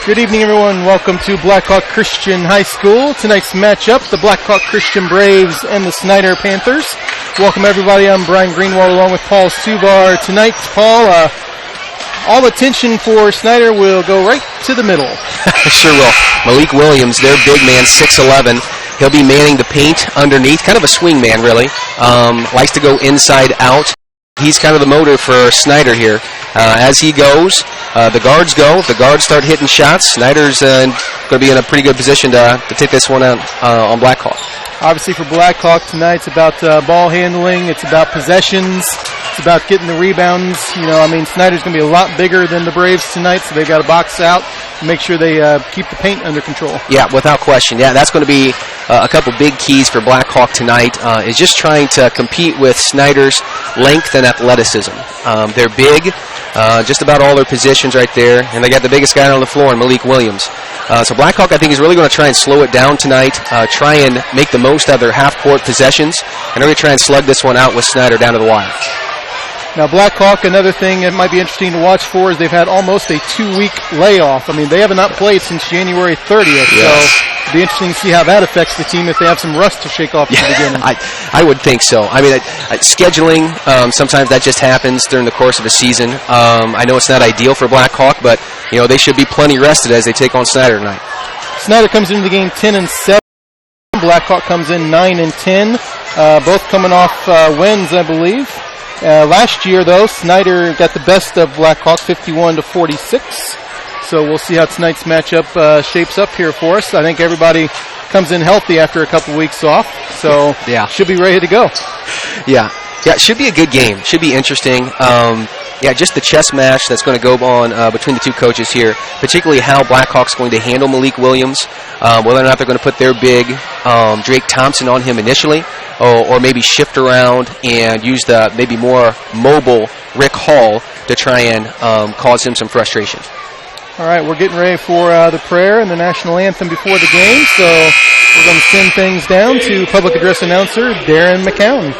Good evening, everyone. Welcome to Blackhawk Christian High School. Tonight's matchup, the Blackhawk Christian Braves and the Snider Panthers. Welcome, everybody. I'm Brian Greenwald along with Paul Stubar. Tonight, Paul, all attention for Snider will go right to the middle. Sure will. Malik Williams, their big man, 6'11". He'll be manning the paint underneath. Kind of a swing man, really. Likes to go inside out. He's kind of the motor for Snider here. As he goes, the guards go. If the guards start hitting shots, Snider's going to be in a pretty good position to take this one out on Blackhawk. Obviously for Blackhawk tonight, it's about ball handling. It's about possessions. It's about getting the rebounds. Snider's going to be a lot bigger than the Braves tonight, so they've got to box out and make sure they keep the paint under control. Yeah, without question. Yeah, that's going to be a couple big keys for Blackhawk tonight, is just trying to compete with Snider's length and athleticism. They're big, just about all their positions right there, and they got the biggest guy on the floor, Malik Williams. So Blackhawk, I think, is really going to try and slow it down tonight, try and make the most out of their half-court possessions, and they're going to try and slug this one out with Snider down to the wire. Now, Blackhawk, another thing that might be interesting to watch for is they've had almost a 2-week layoff. They have not played since January 30th, yes. So it'll be interesting to see how that affects the team if they have some rust to shake off at the beginning. I would think so. Scheduling, sometimes that just happens during the course of a season. I know it's not ideal for Blackhawk, but they should be plenty rested as they take on Snider tonight. Snider comes into the game 10-7. Blackhawk comes in 9-10. Both coming off wins, I believe. Last year, though, Snider got the best of Blackhawk, 51-46. So we'll see how tonight's matchup shapes up here for us. I think everybody comes in healthy after a couple weeks off, so should be ready to go. Yeah, it should be a good game. Should be interesting. Just the chess match that's going to go on between the two coaches here, particularly how Blackhawk's going to handle Malik Williams, whether or not they're going to put their big Drake Thompson on him initially, or maybe shift around and use the maybe more mobile Rick Hall to try and cause him some frustration. All right, we're getting ready for the prayer and the national anthem before the game, so we're going to send things down to public address announcer Darren McCown.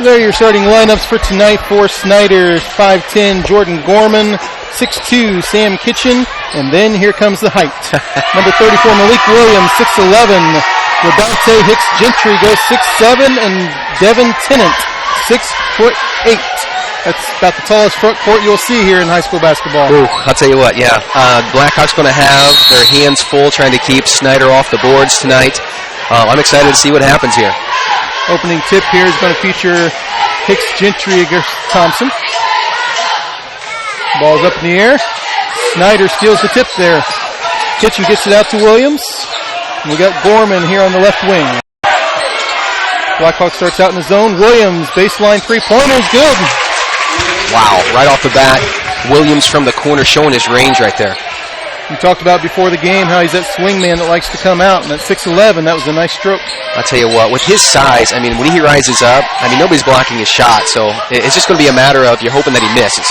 There are your starting lineups for tonight for Snider. 5'10", Jordan Gorman. 6'2", Sam Kitchen. And then here comes the height. Number 34, Malik Williams. 6'11". Rodante Hicks Gentry goes 6'7", and Devin Tennant, 6'8". That's about the tallest front court you'll see here in high school basketball. Ooh, I'll tell you what, yeah. Blackhawks going to have their hands full trying to keep Snider off the boards tonight. I'm excited to see what happens here. Opening tip here is going to feature Hicks Gentry against Thompson. Ball's up in the air. Snider steals the tip there. Kitchen gets it out to Williams. And we got Gorman here on the left wing. Blackhawk starts out in the zone. Williams, baseline three-pointer is good. Wow, right off the bat, Williams from the corner showing his range right there. We talked about before the game how he's that swing man that likes to come out, and at 6'11", that was a nice stroke. I'll tell you what, with his size, I mean, when he rises up, I mean, nobody's blocking his shot, so it's just going to be a matter of you're hoping that he misses.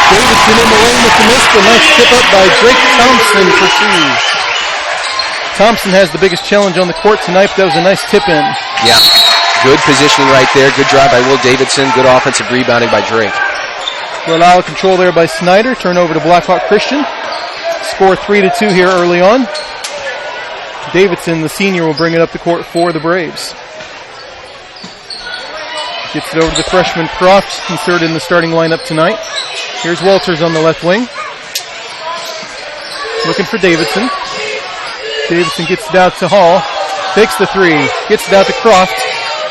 Davidson in the lane with the miss, but nice tip up by Drake Thompson for two. Thompson has the biggest challenge on the court tonight, but that was a nice tip in. Yeah, good positioning right there. Good drive by Will Davidson. Good offensive rebounding by Drake. Well, out of control there by Snider. Turnover to Blackhawk Christian. Score 3-2 here early on. Davidson, the senior, will bring it up the court for the Braves. Gets it over to the freshman Croft, inserted in the starting lineup tonight. Here's Walters on the left wing. Looking for Davidson. Davidson gets it out to Hall. Takes the three. Gets it out to Croft.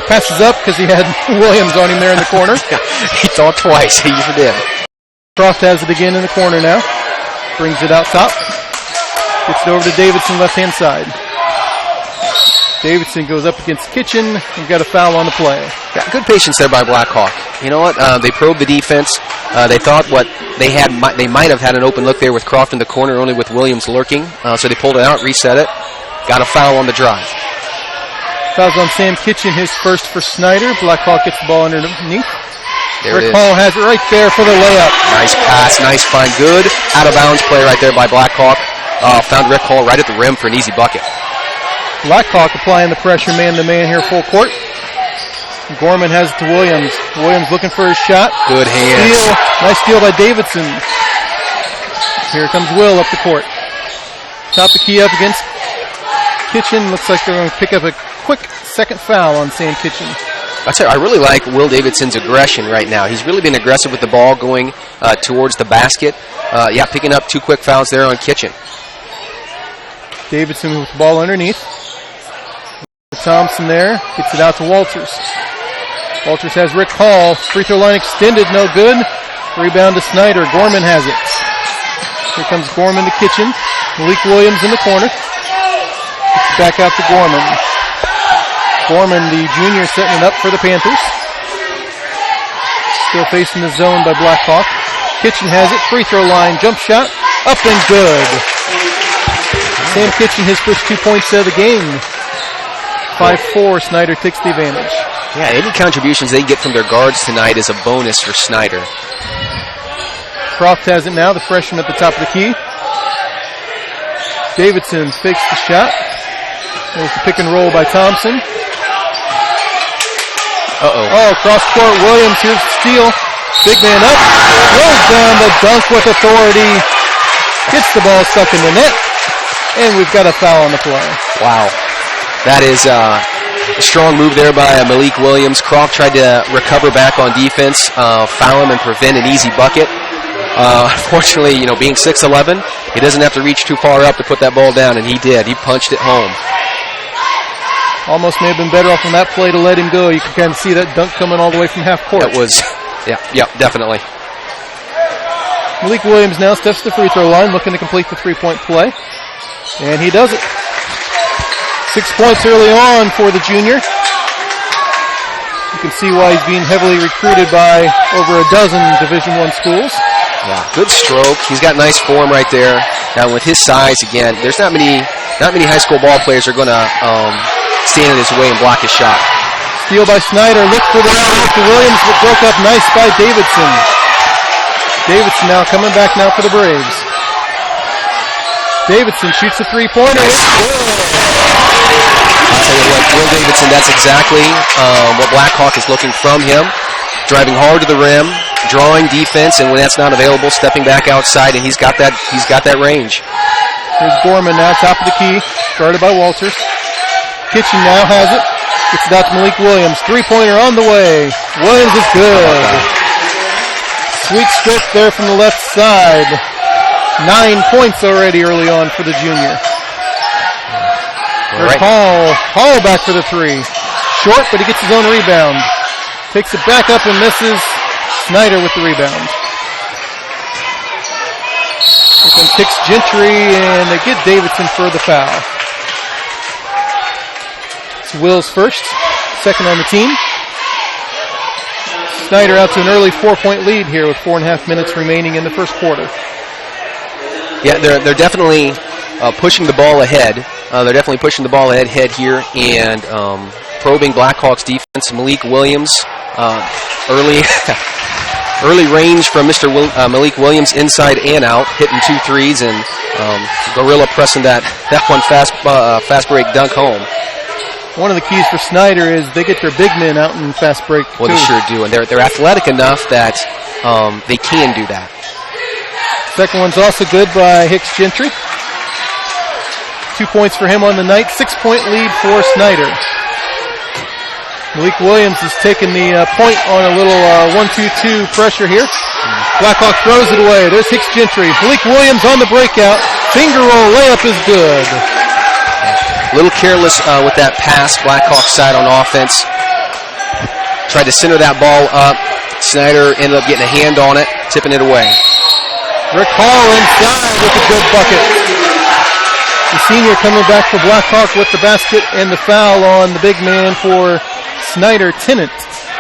Passes up because he had Williams on him there in the corner. He thought twice. He usually did. Croft has it again in the corner now. Brings it out top. Gets it over to Davidson, left-hand side. Davidson goes up against Kitchen. We've got a foul on the play. Yeah, good patience there by Blackhawk. You know what? They probed the defense. They thought what they had, they might have had an open look there with Croft in the corner, only with Williams lurking. So they pulled it out, reset it. Got a foul on the drive. Fouls on Sam Kitchen, his first for Snider. Blackhawk gets the ball underneath. There Rick Hall has it right there for the layup. Nice pass, nice find. Good out-of-bounds play right there by Blackhawk. Found Rick Hall right at the rim for an easy bucket. Blackhawk applying the pressure man-to-man here full court. Gorman has it to Williams. Williams looking for his shot. Good hands. Steal. Nice steal by Davidson. Here comes Will up the court. Top the key up against Kitchen. Looks like they're going to pick up a quick second foul on Sam Kitchen. I really like Will Davidson's aggression right now. He's really been aggressive with the ball going towards the basket. Picking up two quick fouls there on Kitchen. Davidson with the ball underneath. Thompson there. Gets it out to Walters. Walters has Rick Hall. Free throw line extended. No good. Rebound to Snider. Gorman has it. Here comes Gorman to Kitchen. Malik Williams in the corner. It's back out to Gorman. Gorman, the junior, setting it up for the Panthers. Still facing the zone by Blackhawk. Kitchen has it. Free throw line. Jump shot. Up and good. Sam Kitchen, his first 2 points of the game. 5-4. Snider takes the advantage. Yeah, any contributions they get from their guards tonight is a bonus for Snider. Croft has it now, the freshman at the top of the key. Davidson fakes the shot. There's the pick and roll by Thompson. Cross court. Williams, here's the steal. Big man up. Throws down the dunk with authority. Gets the ball stuck in the net. And we've got a foul on the play. Wow. That is a strong move there by Malik Williams. Croft tried to recover back on defense, foul him and prevent an easy bucket. Unfortunately, being 6'11", he doesn't have to reach too far up to put that ball down, and he did. He punched it home. Almost may have been better off on that play to let him go. You can kind of see that dunk coming all the way from half court. That was, definitely. Malik Williams now steps to the free throw line, looking to complete the three-point play. And he does it. 6 points early on for the junior. You can see why he's being heavily recruited by over a dozen Division I schools. Yeah, good stroke. He's got nice form right there. Now with his size, again, there's not many high school ball players are going to stand in his way and block his shot. Steal by Snider. Look for the shot to Williams, but broke up nice by Davidson. Davidson now coming back now for the Braves. Davidson shoots a three-pointer. I'll tell you what, Will Davidson, that's exactly what Blackhawk is looking from him. Driving hard to the rim, drawing defense, and when that's not available, stepping back outside, and he's got that range. Here's Gorman now, top of the key, guarded by Walters. Kitchen now has it. Gets it out to Malik Williams. Three-pointer on the way. Williams is good. Sweet stroke there from the left side. 9 points already early on for the junior. Right. Hall back for the three. Short, but he gets his own rebound. Takes it back up and misses. Snider with the rebound. Here comes Hicks Gentry, and they get Davidson for the foul. It's Will's first, second on the team. Snider out to an early 4-point lead here with 4.5 minutes remaining in the first quarter. Yeah, they're definitely pushing the ball ahead. They're definitely pushing the ball ahead here and probing Blackhawks defense. Malik Williams, early range from Malik Williams inside and out, hitting 2 threes, and Gorilla pressing that one fast break dunk home. One of the keys for Snider is they get their big men out in fast break. Well, they sure do, and they're athletic enough that they can do that. Second one's also good by Hicks Gentry. 2 points for him on the night. 6-point lead for Snider. Malik Williams is taking the point on a little 1-2-2 pressure here. Blackhawk throws it away. There's Hicks Gentry. Malik Williams on the breakout. Finger roll layup is good. A little careless with that pass, Blackhawk side on offense. Tried to center that ball up. Snider ended up getting a hand on it, tipping it away. Rick Hall inside with a good bucket. The senior coming back for Blackhawk with the basket and the foul on the big man for Snider, Tennant,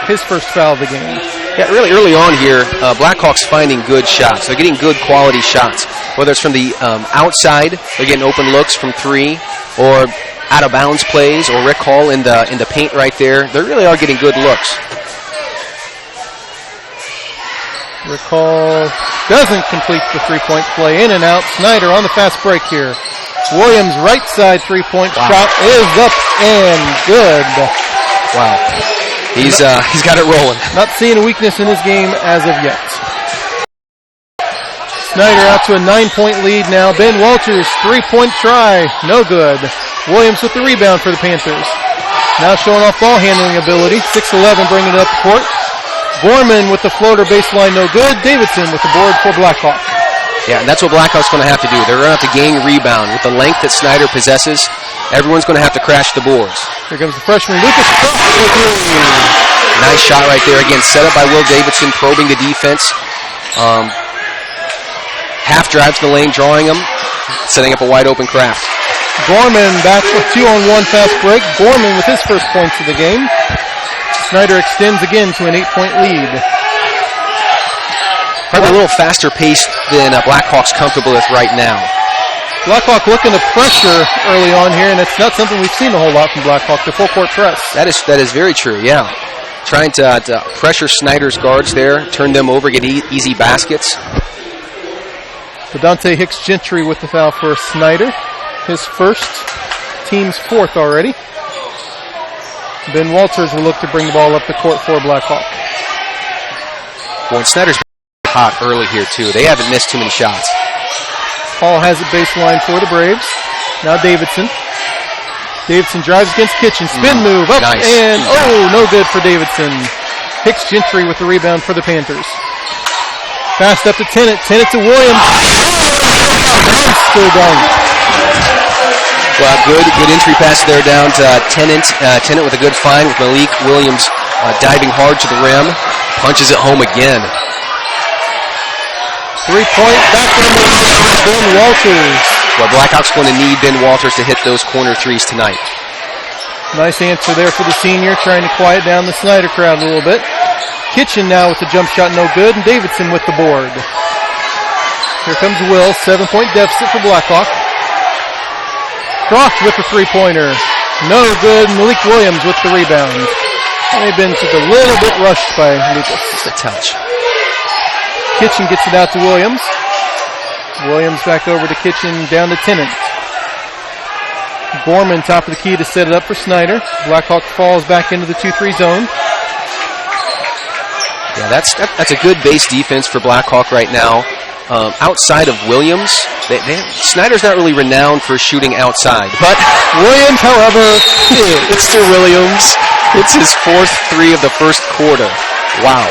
his first foul of the game. Yeah, really early on here, Blackhawks finding good shots. They're getting good quality shots. Whether it's from the outside, they're getting open looks from three, or out of bounds plays, or Rick Hall in the paint right there. They really are getting good looks. Rick Hall doesn't complete the three-point play. In and out. Snider on the fast break here. Williams right side three-point shot is up and good. Wow. He's got it rolling. Not seeing a weakness in his game as of yet. Snider out to a 9-point lead now. Ben Walters, three-point try. No good. Williams with the rebound for the Panthers. Now showing off ball handling ability. 6'11", bringing it up the court. Gorman with the floater baseline, no good. Davidson with the board for Blackhawk. Yeah, and that's what Blackhawk's going to have to do. They're going to have to gain rebound. With the length that Snider possesses, everyone's going to have to crash the boards. Here comes the freshman, Lucas. Nice shot right there. Again, set up by Will Davidson, probing the defense. Half drive to the lane, drawing him, setting up a wide open craft. Gorman back with 2-on-1 fast break. Gorman with his first points of the game. Snider extends again to an 8-point lead. Probably a little faster pace than Blackhawk's comfortable with right now. Blackhawk looking to pressure early on here, and it's not something we've seen a whole lot from Blackhawk, the full court press. That is very true, yeah. Trying to pressure Snider's guards there, turn them over, get easy baskets. Dante Hicks Gentry with the foul for Snider. His first, team's fourth already. Ben Walters will look to bring the ball up the court for Blackhawk. Boy, Snider's hot early here, too. They haven't missed too many shots. Hall has a baseline for the Braves. Now Davidson. Davidson drives against Kitchen. Spin move up nice. And, no good for Davidson. Hicks Gentry with the rebound for the Panthers. Passed up to Tennant. Tennant to Williams. Monster dunk. Well, good entry pass there down to Tennant. Tennant with a good find with Malik Williams diving hard to the rim. Punches it home again. 3-point back from Ben Walters. Well, Blackhawks going to need Ben Walters to hit those corner threes tonight. Nice answer there for the senior, trying to quiet down the Snider crowd a little bit. Kitchen now with the jump shot, no good, and Davidson with the board. Here comes Will, 7-point deficit for Blackhawk. Croft with the three-pointer. No good. Malik Williams with the rebound. And they've been just a little bit rushed by Lucas. Just a touch. Kitchen gets it out to Williams. Williams back over to Kitchen, down to Tennant. Gorman, top of the key to set it up for Snider. Blackhawk falls back into the 2-3 zone. Yeah, that's a good base defense for Blackhawk right now. Outside of Williams, Snider's not really renowned for shooting outside, but Williams, however, Mr. Williams hits his fourth three of the first quarter. Wow.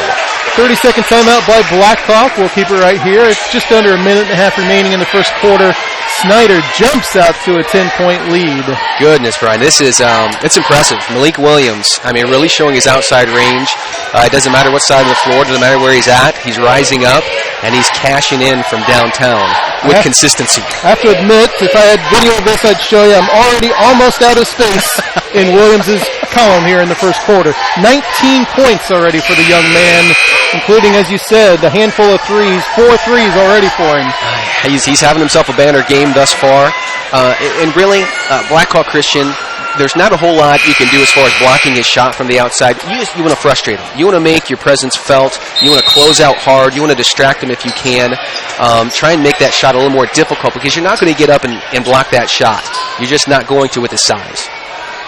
30-second timeout by Blackhawk. We'll keep it right here. It's just under a minute and a half remaining in the first quarter. Snider jumps out to a 10-point lead. Goodness, Brian, this is it's impressive. Malik Williams, I mean, really showing his outside range. It doesn't matter what side of the floor, doesn't matter where he's at. He's rising up, and he's cashing in from downtown with consistency. I have to admit, if I had video of this, I'd show you I'm already almost out of space in Williams' column here in the first quarter. 19 points already for the young man, including, as you said, a handful of threes, 4 threes already for him. He's having himself a banner game thus far. And really, Blackhawk Christian, there's not a whole lot you can do as far as blocking his shot from the outside. You want to frustrate him. You want to make your presence felt. You want to close out hard. You want to distract him if you can. Try and make that shot a little more difficult because you're not going to get up and block that shot. You're just not going to with his size.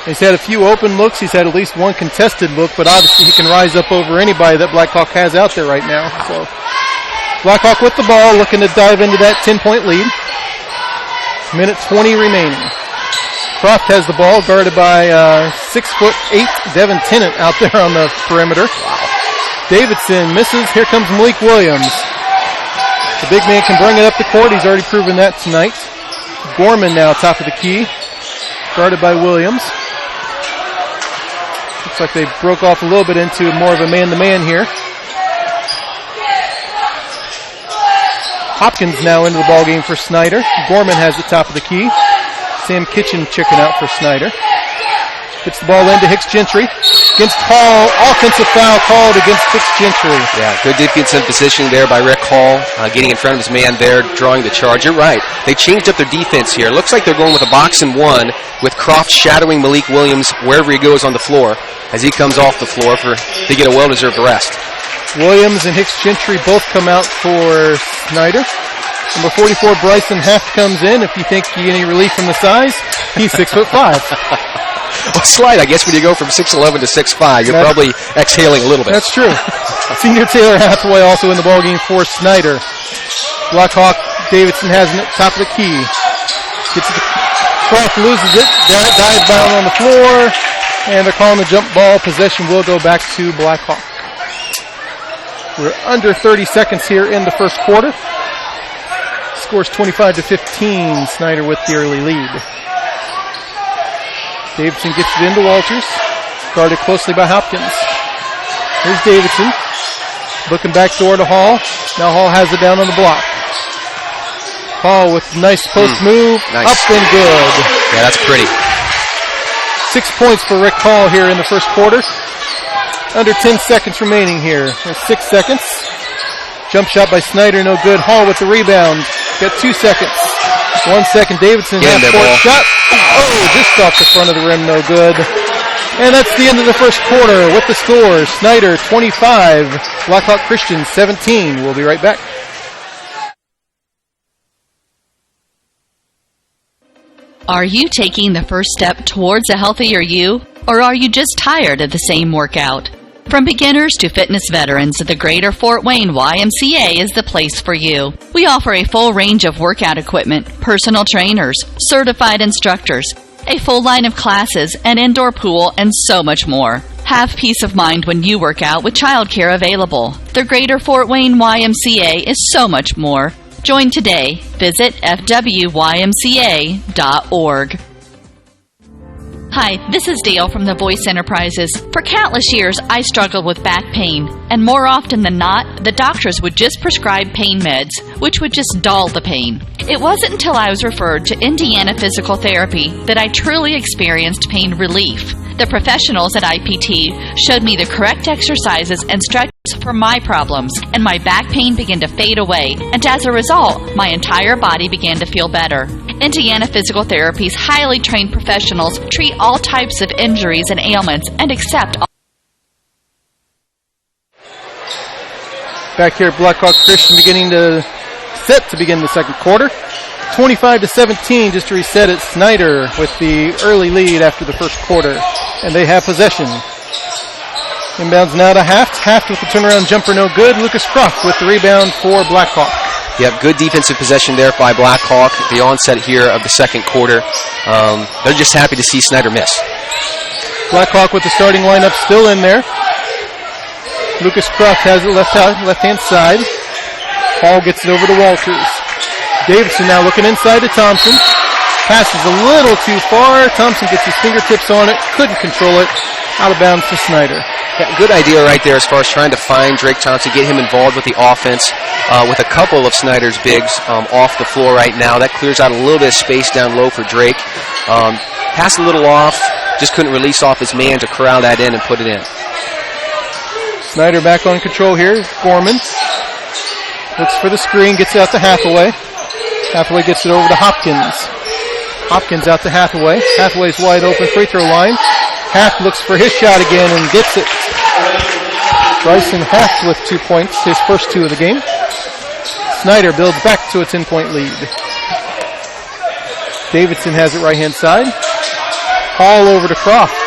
He's had a few open looks. He's had at least one contested look, but obviously he can rise up over anybody that Blackhawk has out there right now. So Blackhawk with the ball, looking to dive into that 10-point lead. Minute 20 remaining. Croft has the ball, guarded by 6'8" Devin Tennant out there on the perimeter. Davidson misses. Here comes Malik Williams. The big man can bring it up the court. He's already proven that tonight. Gorman now top of the key, guarded by Williams. Looks like they broke off a little bit into more of a man-to-man here. Hopkins now into the ballgame for Snider. Gorman has the top of the key. Sam Kitchen checking out for Snider. Gets the ball into Hicks Gentry. Against Hall. Offensive foul called against Hicks Gentry. Yeah, good defensive positioning there by Rick Hall. Getting in front of his man there, drawing the charge. You're right. They changed up their defense here. Looks like they're going with a box and one with Croft shadowing Malik Williams wherever he goes on the floor as he comes off the floor to get a well-deserved rest. Williams and Hicks Gentry both come out for Snider. Number 44, Bryson Heft comes in. If you think you get any relief from the size, he's 6'5". Well, slide, I guess, when you go from 6'11" to 6'5", you're probably exhaling a little bit. That's true. Senior Taylor Hathaway also in the ballgame for Snider. Blackhawk, Davidson has it, top of the key. Gets it, Croft loses it, dives down on the floor, and they're calling the jump ball. Possession will go back to Blackhawk. We're under 30 seconds here in the first quarter. Scores 25-15. Snider with the early lead. Davidson gets it into Walters. Guarded closely by Hopkins. Here's Davidson. Looking back door to Hall. Now Hall has it down on the block. Hall with a nice post move. Nice. Up and good. Yeah, that's pretty. 6 points for Rick Hall here in the first quarter. Under 10 seconds remaining here. There's 6 seconds. Jump shot by Snider, no good. Hall with the rebound. Got 2 seconds. 1 second. Davidson half-court shot. Oh, just off the front of the rim, no good. And that's the end of the first quarter with the scores. Snider 25, Blackhawk Christian 17. We'll be right back. Are you taking the first step towards a healthier you? Or are you just tired of the same workout? From beginners to fitness veterans, the Greater Fort Wayne YMCA is the place for you. We offer a full range of workout equipment, personal trainers, certified instructors, a full line of classes, an indoor pool, and so much more. Have peace of mind when you work out with childcare available. The Greater Fort Wayne YMCA is so much more. Join today. Visit fwymca.org. Hi, this is Dale from the Voice Enterprises. For countless years, I struggled with back pain, and more often than not, the doctors would just prescribe pain meds, which would just dull the pain. It wasn't until I was referred to Indiana Physical Therapy that I truly experienced pain relief. The professionals at IPT showed me the correct exercises and stretches for my problems, and my back pain began to fade away, and as a result, my entire body began to feel better. Indiana Physical Therapy's highly trained professionals treat all types of injuries and ailments and accept all. Back here at Blackhawk Christian beginning to set to begin the second quarter. 25-17, just to reset it. Snider with the early lead after the first quarter, and they have possession. Inbounds now to Haft. Haft with the turnaround jumper, no good. Lucas Croft with the rebound for Blackhawk. Yep, good defensive possession there by Blackhawk at the onset here of the second quarter. They're just happy to see Snider miss. Blackhawk with the starting lineup still in there. Lucas Croft has it left-hand side. Hall gets it over to Walters. Davidson now looking inside to Thompson. Passes a little too far. Thompson gets his fingertips on it. Couldn't control it. Out of bounds to Snider. Yeah, good idea right there as far as trying to find Drake Thompson, get him involved with the offense. With a couple of Snider's bigs off the floor right now, that clears out a little bit of space down low for Drake. Passed a little off, just couldn't release off his man to corral that in and put it in. Snider back on control here. Gorman looks for the screen, gets it out to Hathaway. Hathaway gets it over to Hopkins. Hopkins out to Hathaway. Hathaway's wide open free throw line. Haft looks for his shot again and gets it. Bryson Haft with 2 points, his first 2 of the game. Snider builds back to a 10-point lead. Davidson has it right-hand side. Hall over to Croft.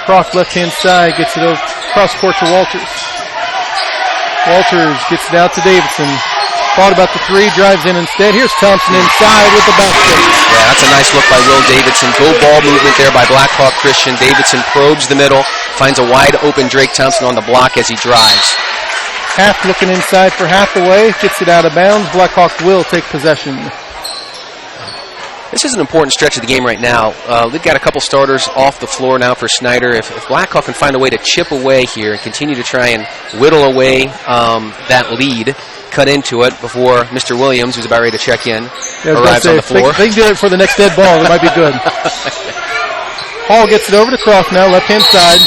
Croft left-hand side gets it over cross court to Walters. Walters gets it out to Davidson. Thought about the three, drives in instead. Here's Thompson inside with the basket. Yeah, that's a nice look by Will Davidson. Go ball movement there by Blackhawk Christian. Davidson probes the middle, finds a wide open Drake Thompson on the block as he drives. Haft looking inside for Hathaway, gets it out of bounds. Blackhawk will take possession. This is an important stretch of the game right now. They've got a couple starters off the floor now for Snider. If Blackhawk can find a way to chip away here and continue to try and whittle away that lead, cut into it before Mr. Williams, who's about ready to check in, arrives on the floor. They can do it for the next dead ball. It might be good. Hall gets it over to Croft now, left-hand side.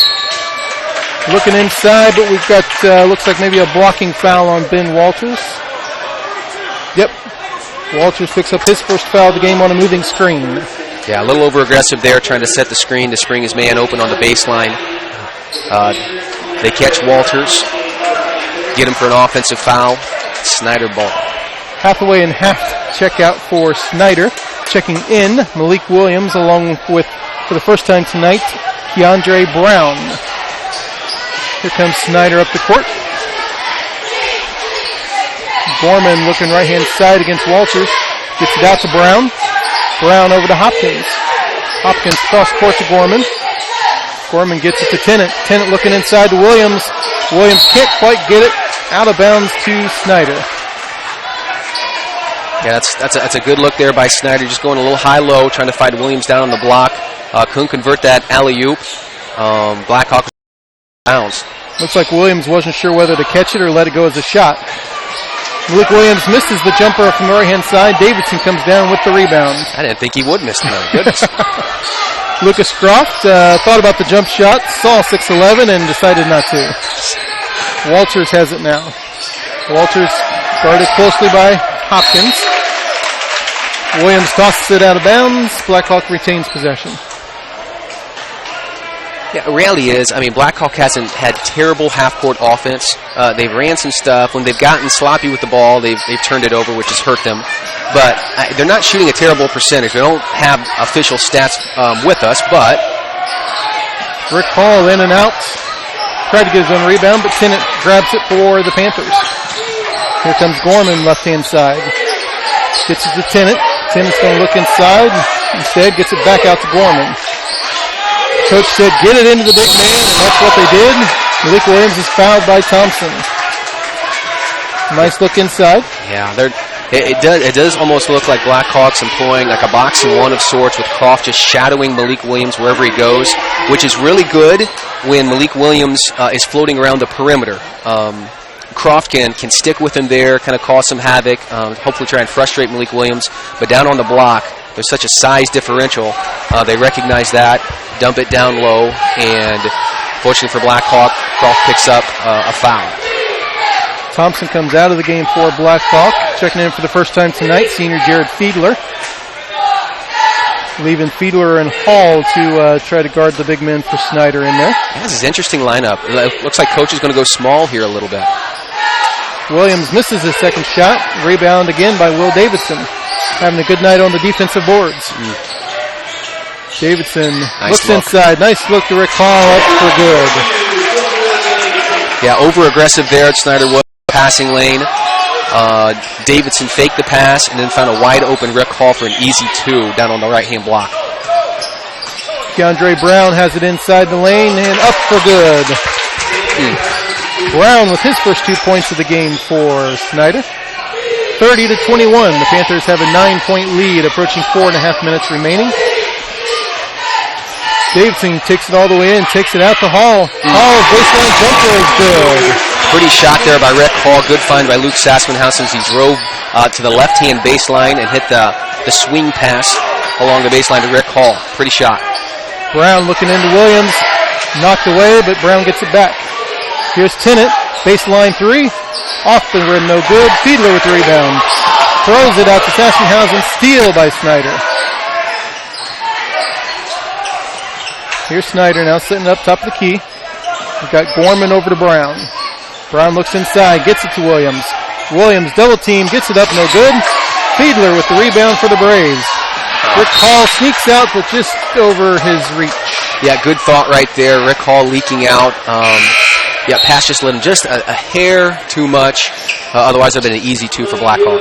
Looking inside, but we've got, looks like maybe a blocking foul on Ben Walters. Yep. Walters picks up his first foul of the game on a moving screen. Yeah, a little over-aggressive there, trying to set the screen to spring his man open on the baseline. They catch Walters, get him for an offensive foul. Snider ball. Hathaway and Haft check out for Snider. Checking in, Malik Williams, along with, for the first time tonight, Keandre Brown. Here comes Snider up the court. Gorman looking right-hand side against Walters. Gets it out to Brown. Brown over to Hopkins. Hopkins cross-court to Gorman. Gorman gets it to Tennant. Tennant looking inside to Williams. Williams can't quite get it. Out of bounds to Snider. Yeah, that's a good look there by Snider. Just going a little high-low, trying to find Williams down on the block. Couldn't convert that alley-oop. Blackhawk bounds. Looks like Williams wasn't sure whether to catch it or let it go as a shot. Malik Williams misses the jumper from the right-hand side. Davidson comes down with the rebound. I didn't think he would miss tonight. Goodness. Lucas Croft thought about the jump shot, saw 6'11", and decided not to. Walters has it now. Walters guarded closely by Hopkins. Williams tosses it out of bounds. Blackhawk retains possession. Yeah, the reality is, I mean, Blackhawk hasn't had terrible half-court offense. They've ran some stuff. When they've gotten sloppy with the ball, they've turned it over, which has hurt them. But they're not shooting a terrible percentage. They don't have official stats with us, but... Rick Hall in and out. Tried to get his own rebound, but Tennant grabs it for the Panthers. Here comes Gorman, left-hand side. Gets it to Tennant. Tennant's going to look inside. Instead, gets it back out to Gorman. Coach said, get it into the big man, and that's what they did. Malik Williams is fouled by Thompson. Nice look inside. Yeah, it does almost look like Blackhawks employing like a boxing one of sorts, with Croft just shadowing Malik Williams wherever he goes, which is really good when Malik Williams is floating around the perimeter. Croft can stick with him there, kind of cause some havoc, hopefully try and frustrate Malik Williams. But down on the block, there's such a size differential. They recognize that, dump it down low, and fortunately for Blackhawk, Croft picks up a foul. Thompson comes out of the game for Blackhawk. Checking in for the first time tonight, senior Jared Fiedler. Leaving Fiedler and Hall to try to guard the big men for Snider in there. Yeah, this is an interesting lineup. It looks like Coach is going to go small here a little bit. Williams misses his second shot. Rebound again by Will Davidson. Having a good night on the defensive boards. Davidson looks inside. Nice look to Rick Hall, up for good. Yeah, over-aggressive there at Snider Wood. Passing lane. Davidson faked the pass and then found a wide-open Rick Hall for an easy two down on the right-hand block. DeAndre Brown has it inside the lane and up for good. Brown with his first 2 points of the game for Snider. 30-21. The Panthers have a 9-point lead, approaching 4.5 minutes remaining. Davidson takes it all the way in, takes it out to Hall. Hall's baseline jumper is good. Pretty shot there by Rick Hall. Good find by Luke Sassmanhausen as he drove to the left-hand baseline and hit the swing pass along the baseline to Rick Hall. Pretty shot. Brown looking into Williams. Knocked away, but Brown gets it back. Here's Tennant. Baseline three. Off the rim, no good. Fiedler with the rebound. Throws it out to Sassmanhausen. Steal by Snider. Here's Snider now sitting up top of the key. We've got Gorman over to Brown. Brown looks inside, gets it to Williams. Williams double team, gets it up, no good. Fiedler with the rebound for the Braves. Rick Hall sneaks out, but just over his reach. Yeah, good thought right there. Rick Hall leaking out. Pass just let him just a hair too much. Otherwise, it would have been an easy two for Blackhawk.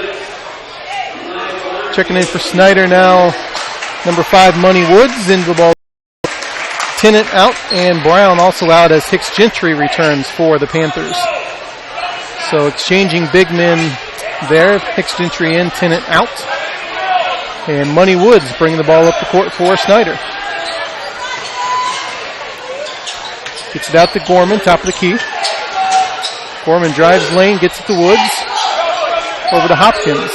Checking in for Snider now. Number 5, Money Woods into the ball. Tennant out and Brown also out as Hicks Gentry returns for the Panthers. So exchanging big men there. Hicks Gentry in, Tennant out. And Money Woods bringing the ball up the court for Snider. Gets it out to Gorman, top of the key. Gorman drives lane, gets it to Woods. Over to Hopkins.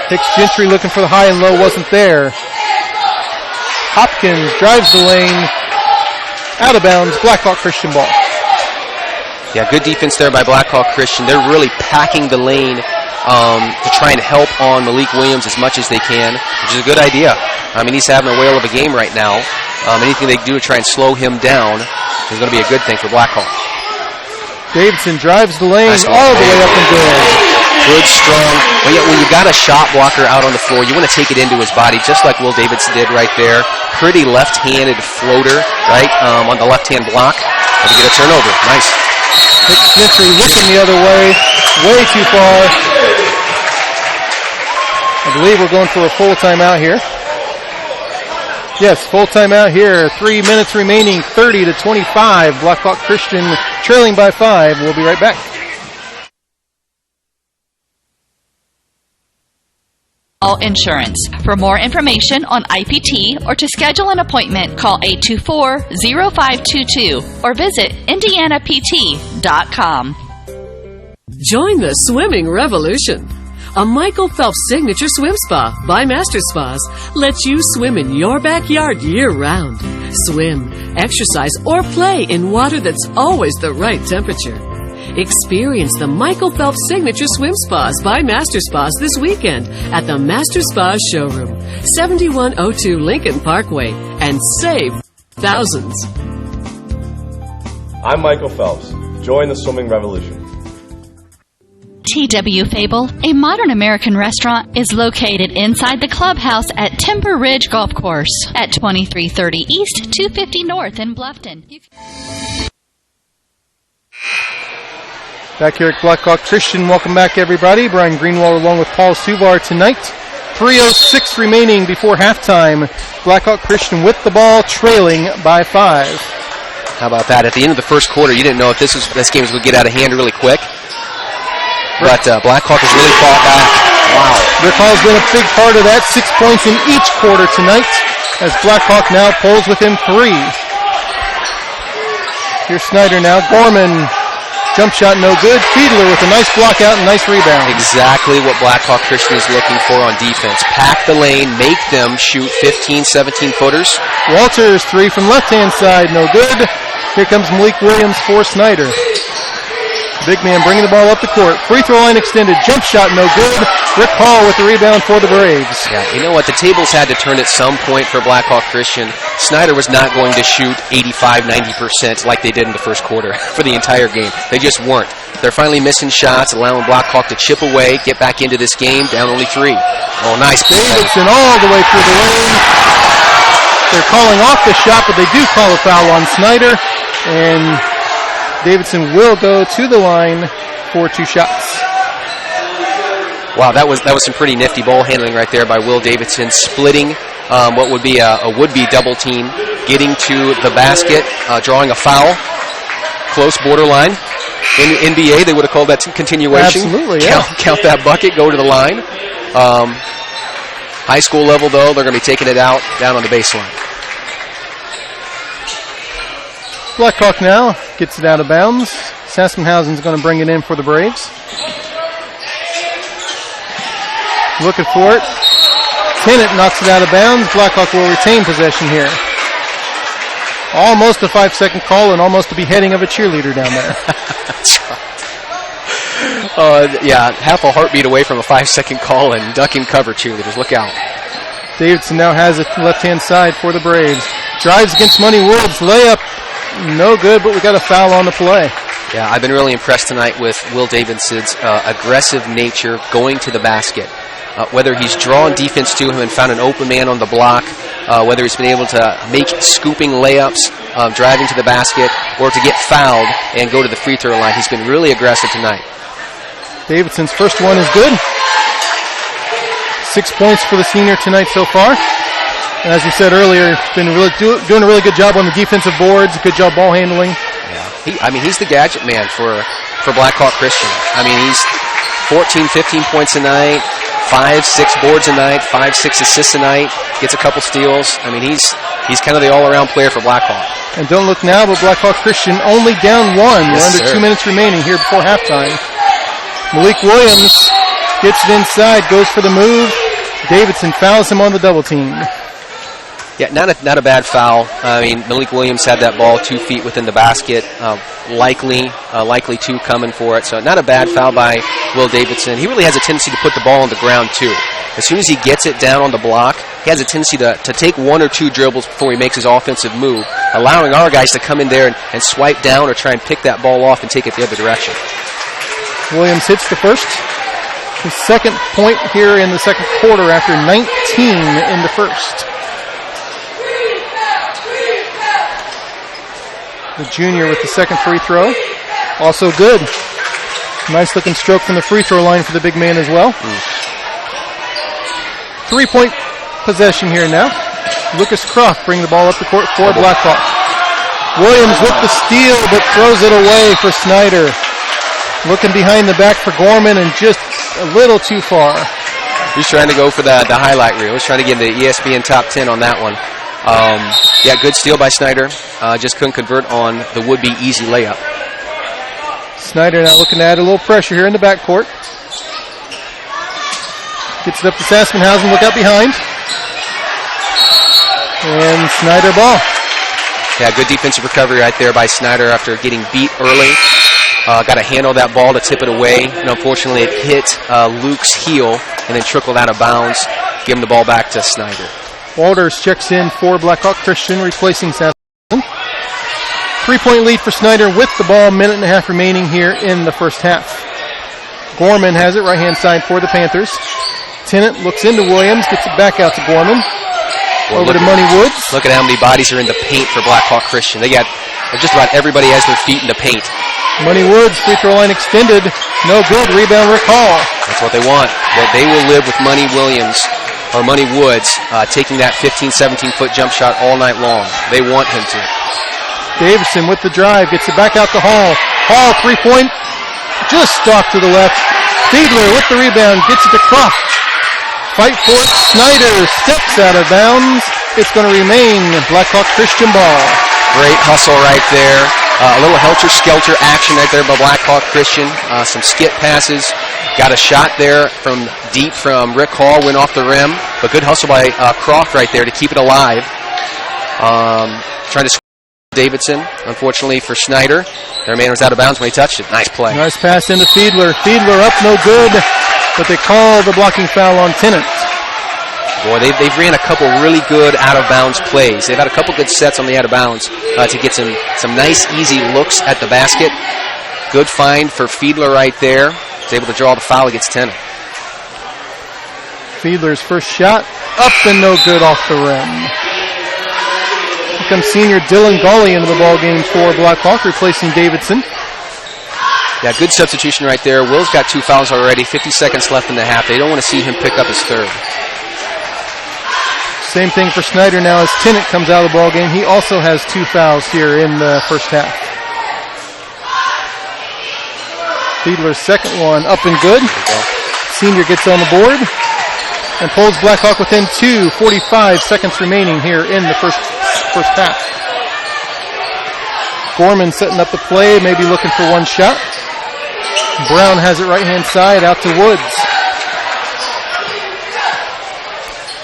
Hicks Gentry looking for the high and low, wasn't there. Hopkins drives the lane. Out of bounds, Blackhawk Christian ball. Yeah, good defense there by Blackhawk Christian. They're really packing the lane to try and help on Malik Williams as much as they can, which is a good idea. I mean, he's having a whale of a game right now. Anything they can do to try and slow him down is going to be a good thing for Blackhawk. Davidson drives the lane all the way up and good. Good, strong. When you got a shot blocker out on the floor, you want to take it into his body, just like Will Davidson did right there. Pretty left-handed floater, right, on the left-hand block. And you get a turnover. Nice. Hicks Gentry looking the other way too far. I believe we're going for a full timeout here. Yes, full timeout here. 3 minutes remaining, 30-25. Blackhawk Christian trailing by 5. We'll be right back. All Insurance. For more information on IPT or to schedule an appointment, call 824-0522 or visit indianapt.com. Join the swimming revolution. A Michael Phelps signature swim spa by Master Spas lets you swim in your backyard year-round. Swim, exercise, or play in water that's always the right temperature. Experience the Michael Phelps Signature Swim Spas by Master Spas this weekend at the Master Spas Showroom, 7102 Lincoln Parkway, and save thousands. I'm Michael Phelps. Join the swimming revolution. T.W. Fable, a modern American restaurant, is located inside the clubhouse at Timber Ridge Golf Course at 2330 East, 250 North in Bluffton. Back here at Blackhawk Christian, welcome back everybody. Brian Greenwald along with Paul Suvar tonight. 3:06 remaining before halftime. Blackhawk Christian with the ball, trailing by 5. How about that? At the end of the first quarter, you didn't know if this game was going to get out of hand really quick. But Blackhawk has really fought back. Wow. Rick Hall's been a big part of that. 6 points in each quarter tonight as Blackhawk now pulls within 3. Here's Snider now. Gorman. Jump shot no good. Fiedler with a nice block out and nice rebound. Exactly what Blackhawk Christian is looking for on defense. Pack the lane, make them shoot 15, 17 footers. Walters, 3 from left-hand side, no good. Here comes Malik Williams for Snider. Big man bringing the ball up the court. Free throw line extended. Jump shot no good. Rick Hall with the rebound for the Braves. Yeah, you know what? The tables had to turn at some point for Blackhawk Christian. Snider was not going to shoot 85, 90% like they did in the first quarter for the entire game. They just weren't. They're finally missing shots, allowing Blackhawk to chip away, get back into this game, down only 3. Oh, nice. Davidson all the way through the lane. They're calling off the shot, but they do call a foul on Snider. And Davidson will go to the line for 2 shots. Wow, that was some pretty nifty ball handling right there by Will Davidson, splitting what would be a would-be double team, getting to the basket, drawing a foul, close borderline. In the NBA, they would have called that continuation. Absolutely, yeah. Count that bucket, go to the line. High school level, though, they're going to be taking it out down on the baseline. Blackhawk now gets it out of bounds. Sassenhausen's going to bring it in for the Braves. Looking for it. Tennant knocks it out of bounds. Blackhawk will retain possession here. Almost a 5-second call and almost a beheading of a cheerleader down there. That's right. Yeah, half a heartbeat away from a 5-second call and duck and cover cheerleaders. Look out. Davidson now has it left-hand side for the Braves. Drives against Money Woods. Layup. No good, but we got a foul on the play. Yeah, I've been really impressed tonight with Will Davidson's aggressive nature going to the basket. Whether he's drawn defense to him and found an open man on the block, whether he's been able to make scooping layups, driving to the basket, or to get fouled and go to the free throw line. He's been really aggressive tonight. Davidson's first one is good. 6 points for the senior tonight so far. And as we said earlier, been really doing a really good job on the defensive boards, good job ball handling. Yeah, he's the gadget man for Blackhawk Christian. I mean, he's 14, 15 points a night, 5, 6 boards a night, 5, 6 assists a night, gets a couple steals. I mean, he's kind of the all-around player for Blackhawk. And don't look now, but Blackhawk Christian only down 1. Yes, We're under sir. 2 minutes remaining here before halftime. Malik Williams gets it inside, goes for the move. Davidson fouls him on the double team. Yeah, not a bad foul. I mean, Malik Williams had that ball 2 feet within the basket, likely 2 coming for it. So not a bad foul by Will Davidson. He really has a tendency to put the ball on the ground too. As soon as he gets it down on the block, he has a tendency to take 1 or 2 dribbles before he makes his offensive move, allowing our guys to come in there and swipe down or try and pick that ball off and take it the other direction. Williams hits the first. His second point here in the second quarter after 19 in the first. The junior with the second free throw. Also good. Nice looking stroke from the free throw line for the big man as well. 3-point possession here now. Lucas Croft bring the ball up the court for Blackhawk. Williams with the steal but throws it away for Snider. Looking behind the back for Gorman and just a little too far. He's trying to go for the highlight reel. He's trying to get the ESPN top 10 on that one. Yeah, good steal by Snider. Just couldn't convert on the would-be easy layup. Snider now looking to add a little pressure here in the backcourt. Gets it up to Sassenhausen. Look out behind. And Snider ball. Yeah, good defensive recovery right there by Snider after getting beat early. Got to handle that ball to tip it away. And unfortunately, it hit Luke's heel and then trickled out of bounds. Give him the ball back to Snider. Walters checks in for Blackhawk Christian, replacing Sassenhausen. 3-point lead for Snider with the ball, 1.5 minutes remaining here in the first half. Gorman has it right-hand side for the Panthers. Tennant looks into Williams, gets it back out to Gorman. Well, over to Money Woods. Look at how many bodies are in the paint for Blackhawk Christian. Just about everybody has their feet in the paint. Money Woods, free throw line extended. No good. Rebound, Rick Hall. That's what they want. They will live with Money Williams or Money Woods taking that 15, 17-foot jump shot all night long. They want him to. Davidson with the drive, gets it back out to Hall. Hall, 3-point, just off to the left. Fiedler with the rebound, gets it to Croft. Fight for it. Snider steps out of bounds. It's going to remain Blackhawk Christian ball. Great hustle right there. A little helter-skelter action right there by Blackhawk Christian. Some skip passes. Got a shot there from deep from Rick Hall. Went off the rim. But good hustle by Croft right there to keep it alive. Trying to score Davidson. Unfortunately for Snider, their man was out of bounds when he touched it. Nice play. Nice pass into Fiedler. Fiedler up, no good, but they call the blocking foul on Tennant. Boy, they've ran a couple really good out-of-bounds plays. They've had a couple good sets on the out-of-bounds to get some nice, easy looks at the basket. Good find for Fiedler right there. He's able to draw the foul against Tennant. Fiedler's first shot, up and no good off the rim. Here comes senior Dylan Gawley into the ball game for Blackhawk, replacing Davidson. Yeah, good substitution right there. Will's got 2 fouls already, 50 seconds left in the half. They don't want to see him pick up his third. Same thing for Snider now as Tennant comes out of the ball game. He also has 2 fouls here in the first half. Fiedler's second one up and good. Senior gets on the board and pulls Blackhawk within 2, 45 seconds remaining here in the first half. Gorman setting up the play, maybe looking for one shot. Brown has it right-hand side out to Woods.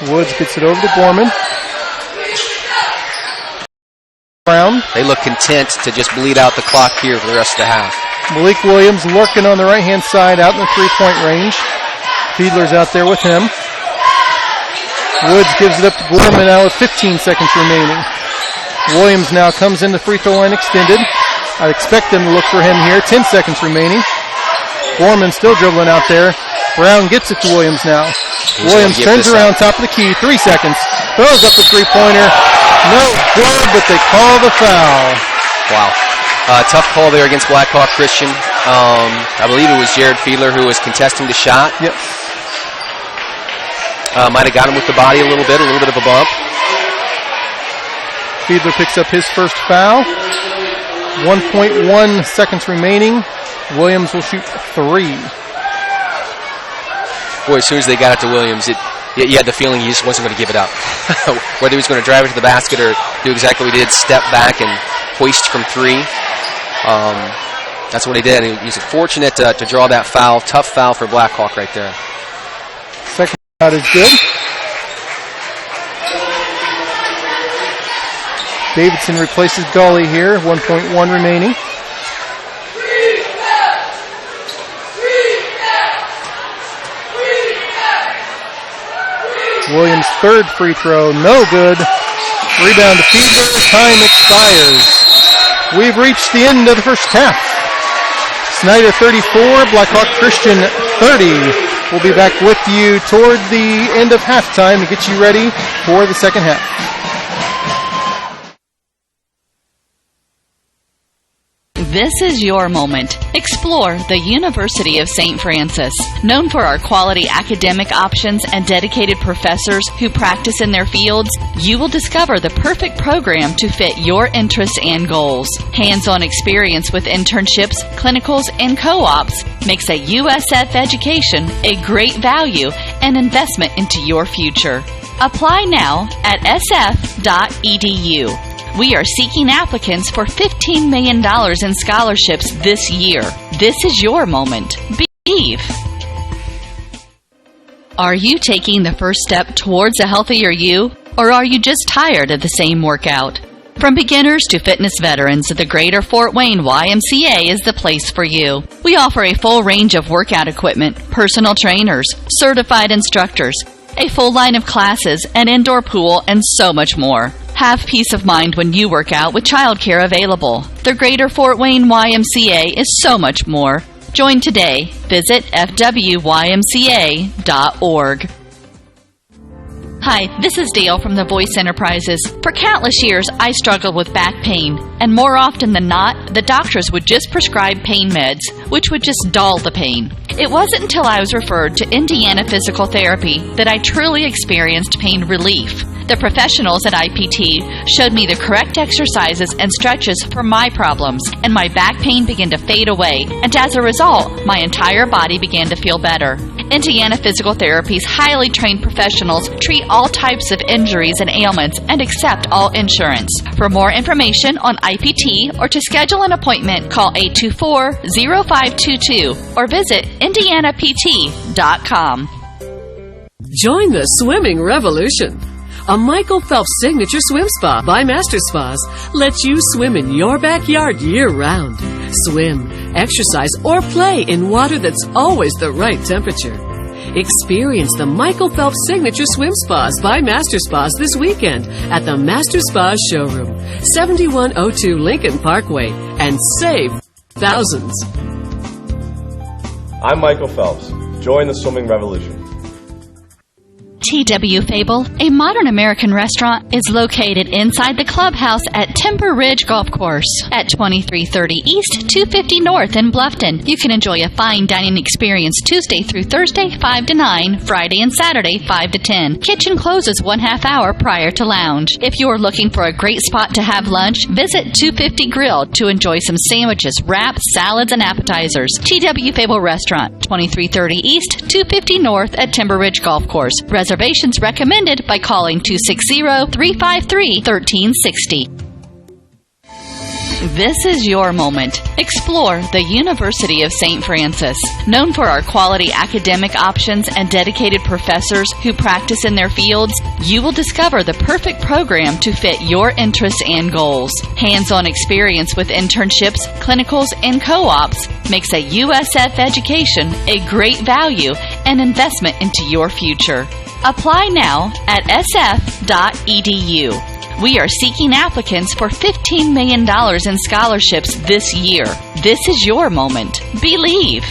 Woods gets it over to Gorman. Brown. They look content to just bleed out the clock here for the rest of the half. Malik Williams lurking on the right-hand side out in the three-point range. Fiedler's out there with him. Woods gives it up to Gorman now with 15 seconds remaining. Williams now comes in the free throw line extended. I expect them to look for him here. 10 seconds remaining. Gorman still dribbling out there. Brown gets it to Williams now. Williams turns around, top of the key, 3 seconds. Throws up the three-pointer. No good, but they call the foul. Wow. Tough call there against Blackhawk Christian. I believe it was Jared Fiedler who was contesting the shot. Yep. Might have got him with the body a little bit of a bump. Fiedler picks up his first foul. 1.1 seconds remaining. Williams will shoot 3. Boy, as soon as they got it to Williams, you had the feeling he just wasn't going to give it up. Whether he was going to drive it to the basket or do exactly what he did, step back and hoist from 3. That's what he did. He was fortunate to draw that foul. Tough foul for Blackhawk right there. Second shot is good. Davidson replaces Gawley here. 1.1 remaining. Williams' third free throw, no good. Rebound to Fiedler. Time expires. We've reached the end of the first half. Snider 34, Blackhawk Christian 30. We'll be back with you toward the end of halftime to get you ready for the second half. This is your moment. Explore the University of St. Francis. Known for our quality academic options and dedicated professors who practice in their fields, you will discover the perfect program to fit your interests and goals. Hands-on experience with internships, clinicals, and co-ops makes a USF education a great value and investment into your future. Apply now at sf.edu. We are seeking applicants for $15 million in scholarships this year. This is your moment. Believe. Are you taking the first step towards a healthier you, or are you just tired of the same workout? From beginners to fitness veterans, the Greater Fort Wayne YMCA is the place for you. We offer a full range of workout equipment, personal trainers, certified instructors, a full line of classes, an indoor pool, and so much more. Have peace of mind when you work out with childcare available. The Greater Fort Wayne YMCA is so much more. Join today. Visit fwymca.org. Hi, this is Dale from the Voice Enterprises. For countless years, I struggled with back pain, and more often than not, the doctors would just prescribe pain meds, which would just dull the pain. It wasn't until I was referred to Indiana Physical Therapy that I truly experienced pain relief. The professionals at IPT showed me the correct exercises and stretches for my problems, and my back pain began to fade away, and as a result, my entire body began to feel better. Indiana Physical Therapy's highly trained professionals treat all types of injuries and ailments and accept all insurance. For more information on IPT or to schedule an appointment, call 824-0522 or visit indianapt.com. Join the swimming revolution. A Michael Phelps Signature Swim Spa by Master Spas lets you swim in your backyard year-round. Swim, exercise, or play in water that's always the right temperature. Experience the Michael Phelps Signature Swim Spas by Master Spas this weekend at the Master Spas Showroom, 7102 Lincoln Parkway, and save thousands. I'm Michael Phelps. Join the swimming revolution. T.W. Fable, a modern American restaurant, is located inside the clubhouse at Timber Ridge Golf Course at 2330 East, 250 North in Bluffton. You can enjoy a fine dining experience Tuesday through Thursday, 5 to 9, Friday and Saturday, 5 to 10. Kitchen closes 1/2 hour prior to lounge. If you are looking for a great spot to have lunch, visit 250 Grill to enjoy some sandwiches, wraps, salads, and appetizers. T.W. Fable Restaurant, 2330 East, 250 North at Timber Ridge Golf Course. Reservations recommended by calling 260-353-1360. This is your moment. Explore the University of St. Francis. Known for our quality academic options and dedicated professors who practice in their fields, you will discover the perfect program to fit your interests and goals. Hands-on experience with internships, clinicals, and co-ops makes a USF education a great value and investment into your future. Apply now at sf.edu. We are seeking applicants for $15 million in scholarships this year. This is your moment. Believe.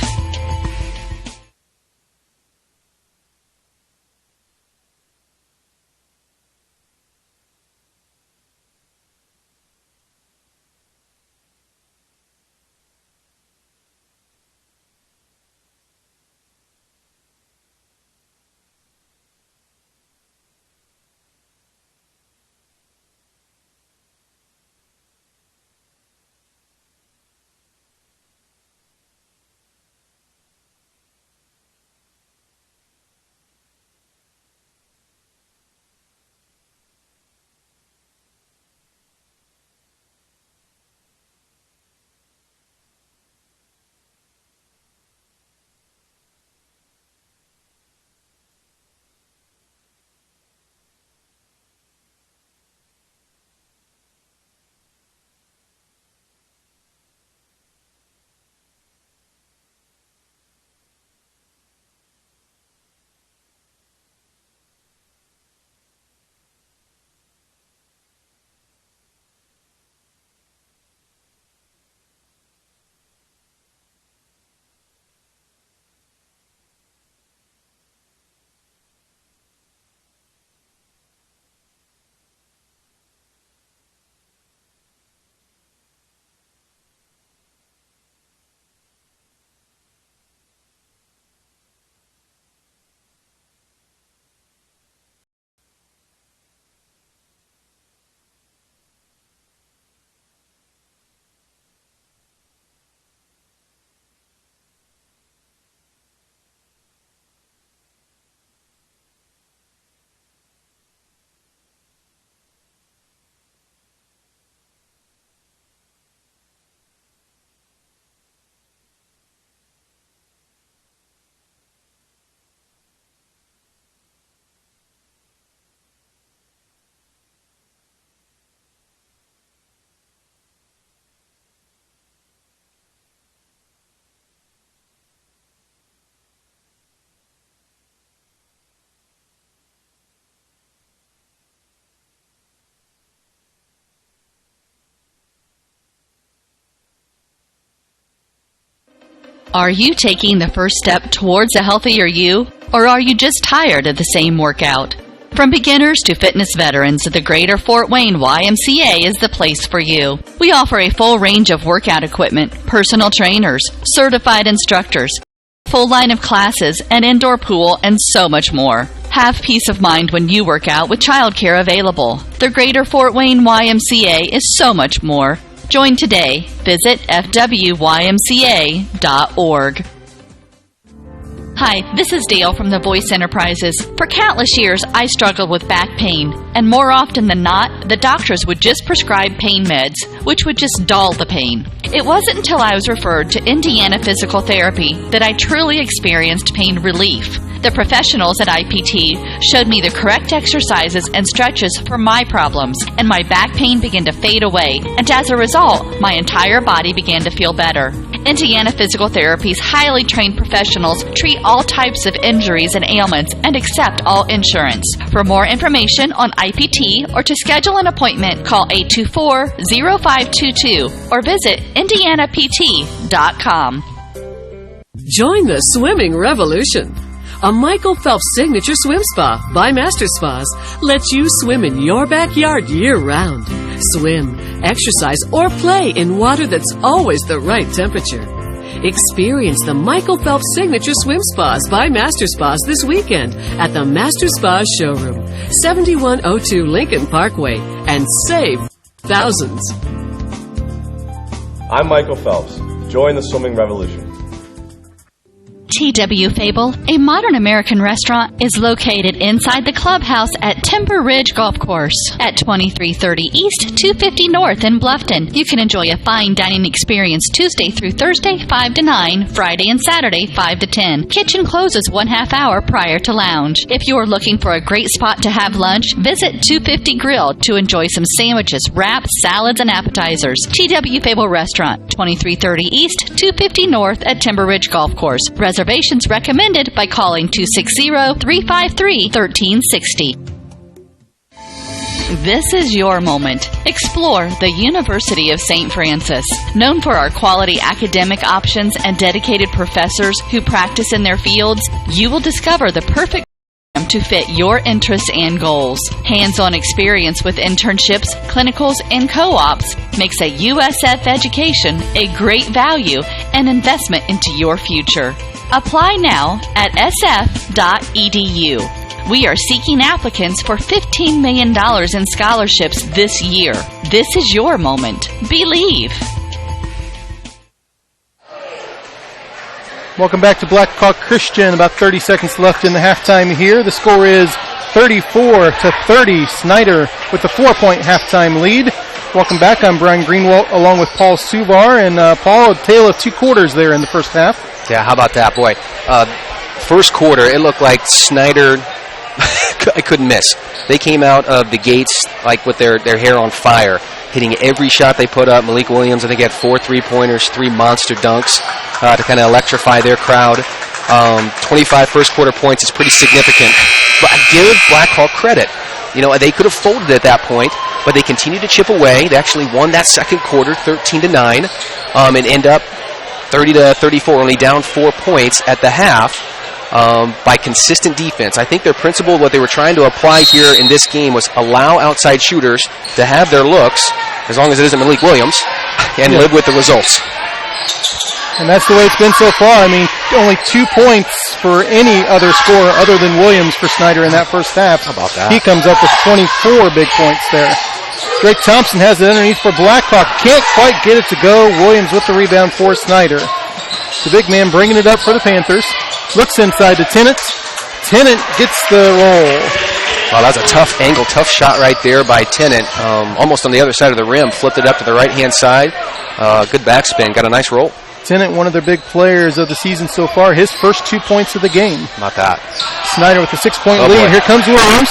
Are you taking the first step towards a healthier you, or are you just tired of the same workout? From beginners to fitness veterans, the Greater Fort Wayne YMCA is the place for you. We offer a full range of workout equipment, personal trainers, certified instructors, full line of classes, an indoor pool, and so much more. Have peace of mind when you work out with childcare available. The Greater Fort Wayne YMCA is so much more. Join today. Visit fwymca.org. Hi, this is Dale from the Voice Enterprises. For countless years, I struggled with back pain, and more often than not, the doctors would just prescribe pain meds, which would just dull the pain. It wasn't until I was referred to Indiana Physical Therapy that I truly experienced pain relief. The professionals at IPT showed me the correct exercises and stretches for my problems, and my back pain began to fade away, and as a result, my entire body began to feel better. Indiana Physical Therapy's highly trained professionals treat all types of injuries and ailments and accept all insurance. For more information on IPT or to schedule an appointment, call 824-0522 or visit indianapt.com. Join the swimming revolution. A Michael Phelps signature swim spa by Master Spas lets you swim in your backyard year-round. Swim, exercise, or play in water that's always the right temperature. Experience the Michael Phelps signature swim spas by Master Spas this weekend at the Master Spas showroom, 7102 Lincoln Parkway, and save thousands. I'm Michael Phelps. Join the swimming revolution. T.W. Fable, a modern American restaurant, is located inside the clubhouse at Timber Ridge Golf Course at 2330 East, 250 North in Bluffton. You can enjoy a fine dining experience Tuesday through Thursday, 5 to 9, Friday and Saturday, 5 to 10. Kitchen closes 1/2 hour prior to lounge. If you are looking for a great spot to have lunch, visit 250 Grill to enjoy some sandwiches, wraps, salads, and appetizers. T.W. Fable Restaurant, 2330 East, 250 North at Timber Ridge Golf Course. Reservations recommended by calling 260-353-1360. This is your moment. Explore the University of St. Francis. Known for our quality academic options and dedicated professors who practice in their fields, you will discover the perfect program to fit your interests and goals. Hands-on experience with internships, clinicals, and co-ops makes a USF education a great value and investment into your future. Apply now at sf.edu. We are seeking applicants for $15 million in scholarships this year. This is your moment. Believe. Welcome back to Blackhawk Christian. About 30 seconds left in the halftime here. The score is 34-30. Snider with the 4-point halftime lead. Welcome back. I'm Brian Greenwald along with Paul Suvar. And Paul, a tale of two quarters there in the first half. Yeah, how about that, boy? First quarter, it looked like Snider I couldn't miss. They came out of the gates like with their hair on fire, hitting every shot they put up. Malik Williams, I think, had 4 3-pointers, 3 monster dunks to kind of electrify their crowd. 25 first quarter points is pretty significant. But I give Blackhawk credit. You know, they could have folded at that point, but they continued to chip away. They actually won that second quarter 13-9 and end up 30-34, only down 4 points at the half. By consistent defense. I think their principle, what they were trying to apply here in this game, was allow outside shooters to have their looks, as long as it isn't Malik Williams, and live with the results. And that's the way it's been so far. I mean, only 2 points for any other scorer other than Williams for Snider in that first half. How about that? He comes up with 24 big points there. Drake Thompson has it underneath for Blackhawk. Can't quite get it to go. Williams with the rebound for Snider. The big man bringing it up for the Panthers. Looks inside to Tennant. Tennant gets the roll. Wow, that was a tough angle, tough shot right there by Tennant. Almost on the other side of the rim. Flipped it up to the right-hand side. Good backspin. Got a nice roll. Tennant, one of their big players of the season so far. His first 2 points of the game. Not that. Snider with the 6-point lead. Here comes Williams.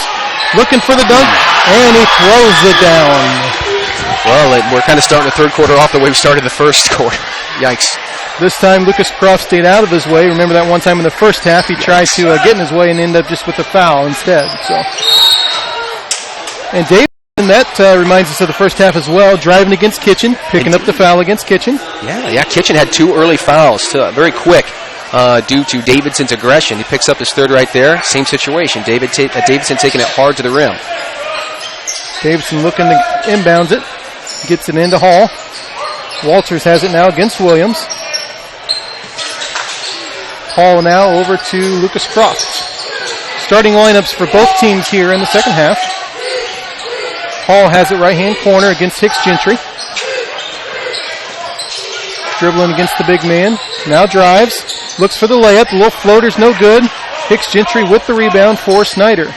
Looking for the dunk. And he throws it down. Well, we're kind of starting the third quarter off the way we started the first quarter. Yikes. This time, Lucas Croft stayed out of his way. Remember that one time in the first half, he tried to get in his way and end up just with a foul instead. So, and David, that reminds us of the first half as well, driving against Kitchen, picking up the foul against Kitchen. Yeah, Kitchen had 2 early fouls, very quick, due to Davidson's aggression. He picks up his third right there. Same situation. Davidson taking it hard to the rim. Davidson looking to inbounds it, gets it into Hall. Walters has it now against Williams. Hall now over to Lucas Croft. Starting lineups for both teams here in the second half. Hall has it right-hand corner against Hicks Gentry. Dribbling against the big man. Now drives. Looks for the layup. The little floater's no good. Hicks Gentry with the rebound for Snider.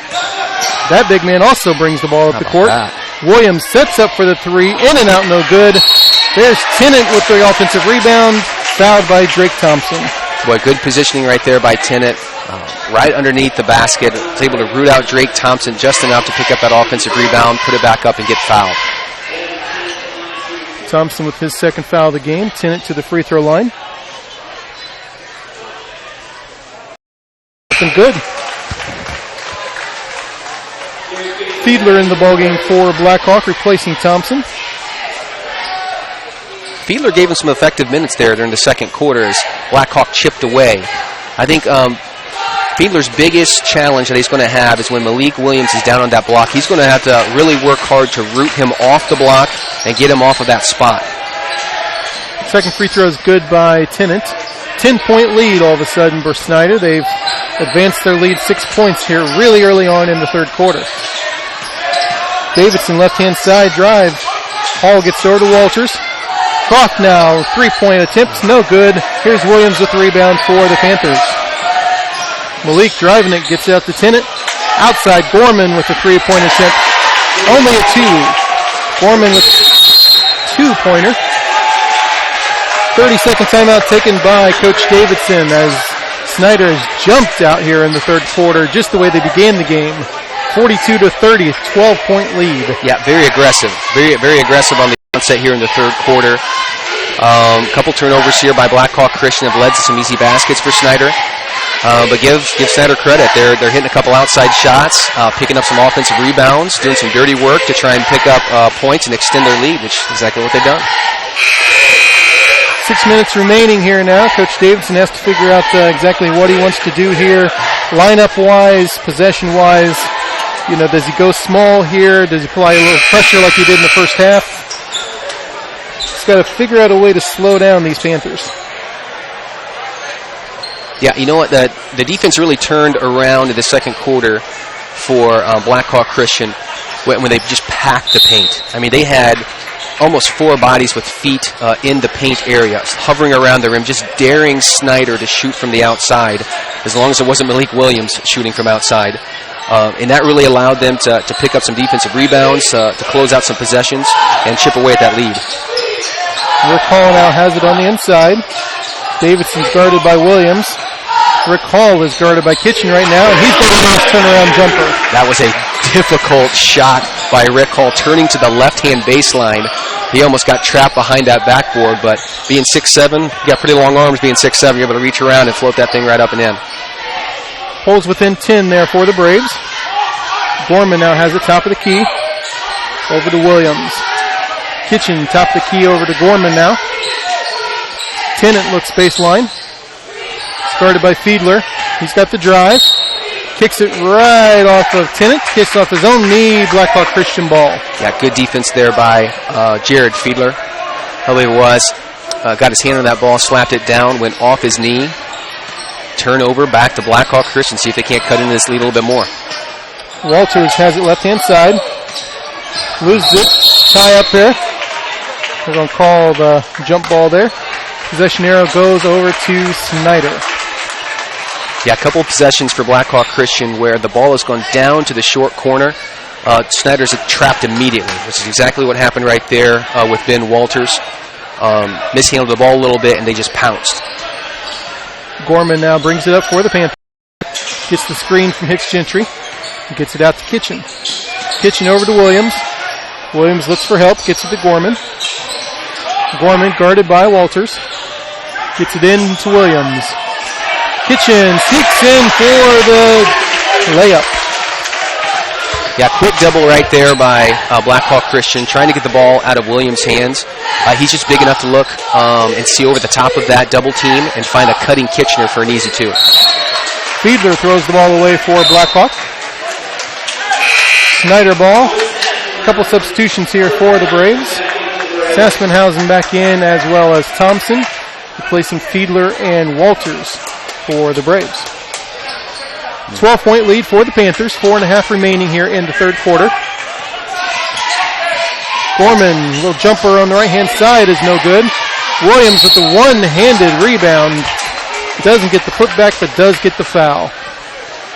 That big man also brings the ball up the court. Williams sets up for the 3. In and out, no good. There's Tennant with the offensive rebound. Fouled by Drake Thompson. Boy, good positioning right there by Tennant. right underneath the basket. Was able to root out Drake Thompson just enough to pick up that offensive rebound, put it back up, and get fouled. Thompson with his second foul of the game. Tennant to the free throw line. Looking good. Fiedler in the ballgame for Blackhawk, replacing Thompson. Fiedler gave him some effective minutes there during the second quarter as Blackhawk chipped away. I think Fiedler's biggest challenge that he's going to have is when Malik Williams is down on that block. He's going to have to really work hard to root him off the block and get him off of that spot. Second free throw is good by Tennant. 10-point lead all of a sudden for Snider. They've advanced their lead 6 points here really early on in the third quarter. Davidson left-hand side drive. Hall gets over to Walters. Croft now, three-point attempt, no good. Here's Williams with the rebound for the Panthers. Malik driving it, gets out to Tennant. Outside, Gorman with the three-point attempt. Only a two. Gorman with two-pointer. 30-second timeout taken by Coach Davidson as Snider has jumped out here in the third quarter, just the way they began the game. 42-30, 12-point lead. Yeah, very aggressive. Very aggressive on the onset here in the third quarter. Couple turnovers here by Blackhawk Christian have led to some easy baskets for Snider. But give Snider credit. They're hitting a couple outside shots, picking up some offensive rebounds, doing some dirty work to try and pick up points and extend their lead, which is exactly what they've done. 6 minutes remaining here now. Coach Davidson has to figure out exactly what he wants to do here, lineup-wise, possession-wise. You know, does he go small here? Does he apply a little pressure like he did in the first half? He's got to figure out a way to slow down these Panthers. Yeah, you know what? The defense really turned around in the second quarter for Blackhawk Christian when they just packed the paint. I mean, they had almost four bodies with feet in the paint area, hovering around the rim, just daring Snider to shoot from the outside, as long as it wasn't Malik Williams shooting from outside. And that really allowed them to pick up some defensive rebounds, to close out some possessions, and chip away at that lead. Rick Hall now has it on the inside. Davidson's guarded by Williams. Rick Hall is guarded by Kitchen right now, and he's got a nice turnaround jumper. That was a difficult shot by Rick Hall, turning to the left-hand baseline. He almost got trapped behind that backboard, but being 6'7", you got pretty long arms being 6'7", you're able to reach around and float that thing right up and in. Holds within 10 there for the Braves. Gorman now has the top of the key. Over to Williams. Kitchen, top of the key over to Gorman now. Tennant looks baseline. Guarded by Fiedler. He's got the drive. Kicks it right off of Tennant. Kicks off his own knee. Blackhawk Christian ball. Yeah, good defense there by Jared Fiedler. I believe it was. Got his hand on that ball, slapped it down, went off his knee. Turnover back to Blackhawk Christian. See if they can't cut into this lead a little bit more. Walters has it left-hand side. Loses it. Tie up there. We're going to call the jump ball there. Possession arrow goes over to Snider. Yeah, a couple of possessions for Blackhawk Christian where the ball has gone down to the short corner. Snider's trapped immediately, which is exactly what happened right there with Ben Walters. Mishandled the ball a little bit, and they just pounced. Gorman now brings it up for the Panthers. Gets the screen from Hicks Gentry. Gets it out to Kitchen. Kitchen over to Williams. Williams looks for help. Gets it to Gorman. Gorman guarded by Walters. Gets it in to Williams. Kitchen sneaks in for the layup. Yeah, quick double right there by Blackhawk Christian, trying to get the ball out of Williams' hands. He's just big enough to look and see over the top of that double team and find a cutting Kitchener for an easy two. Fiedler throws the ball away for Blackhawk. Snider ball. A couple substitutions here for the Braves. Saspenhausen back in as well as Thompson, replacing Fiedler and Walters for the Braves. 12-point lead for the Panthers. 4.5 remaining here in the third quarter. Gorman, little jumper on the right-hand side is no good. Williams with the one-handed rebound. Doesn't get the putback, but does get the foul.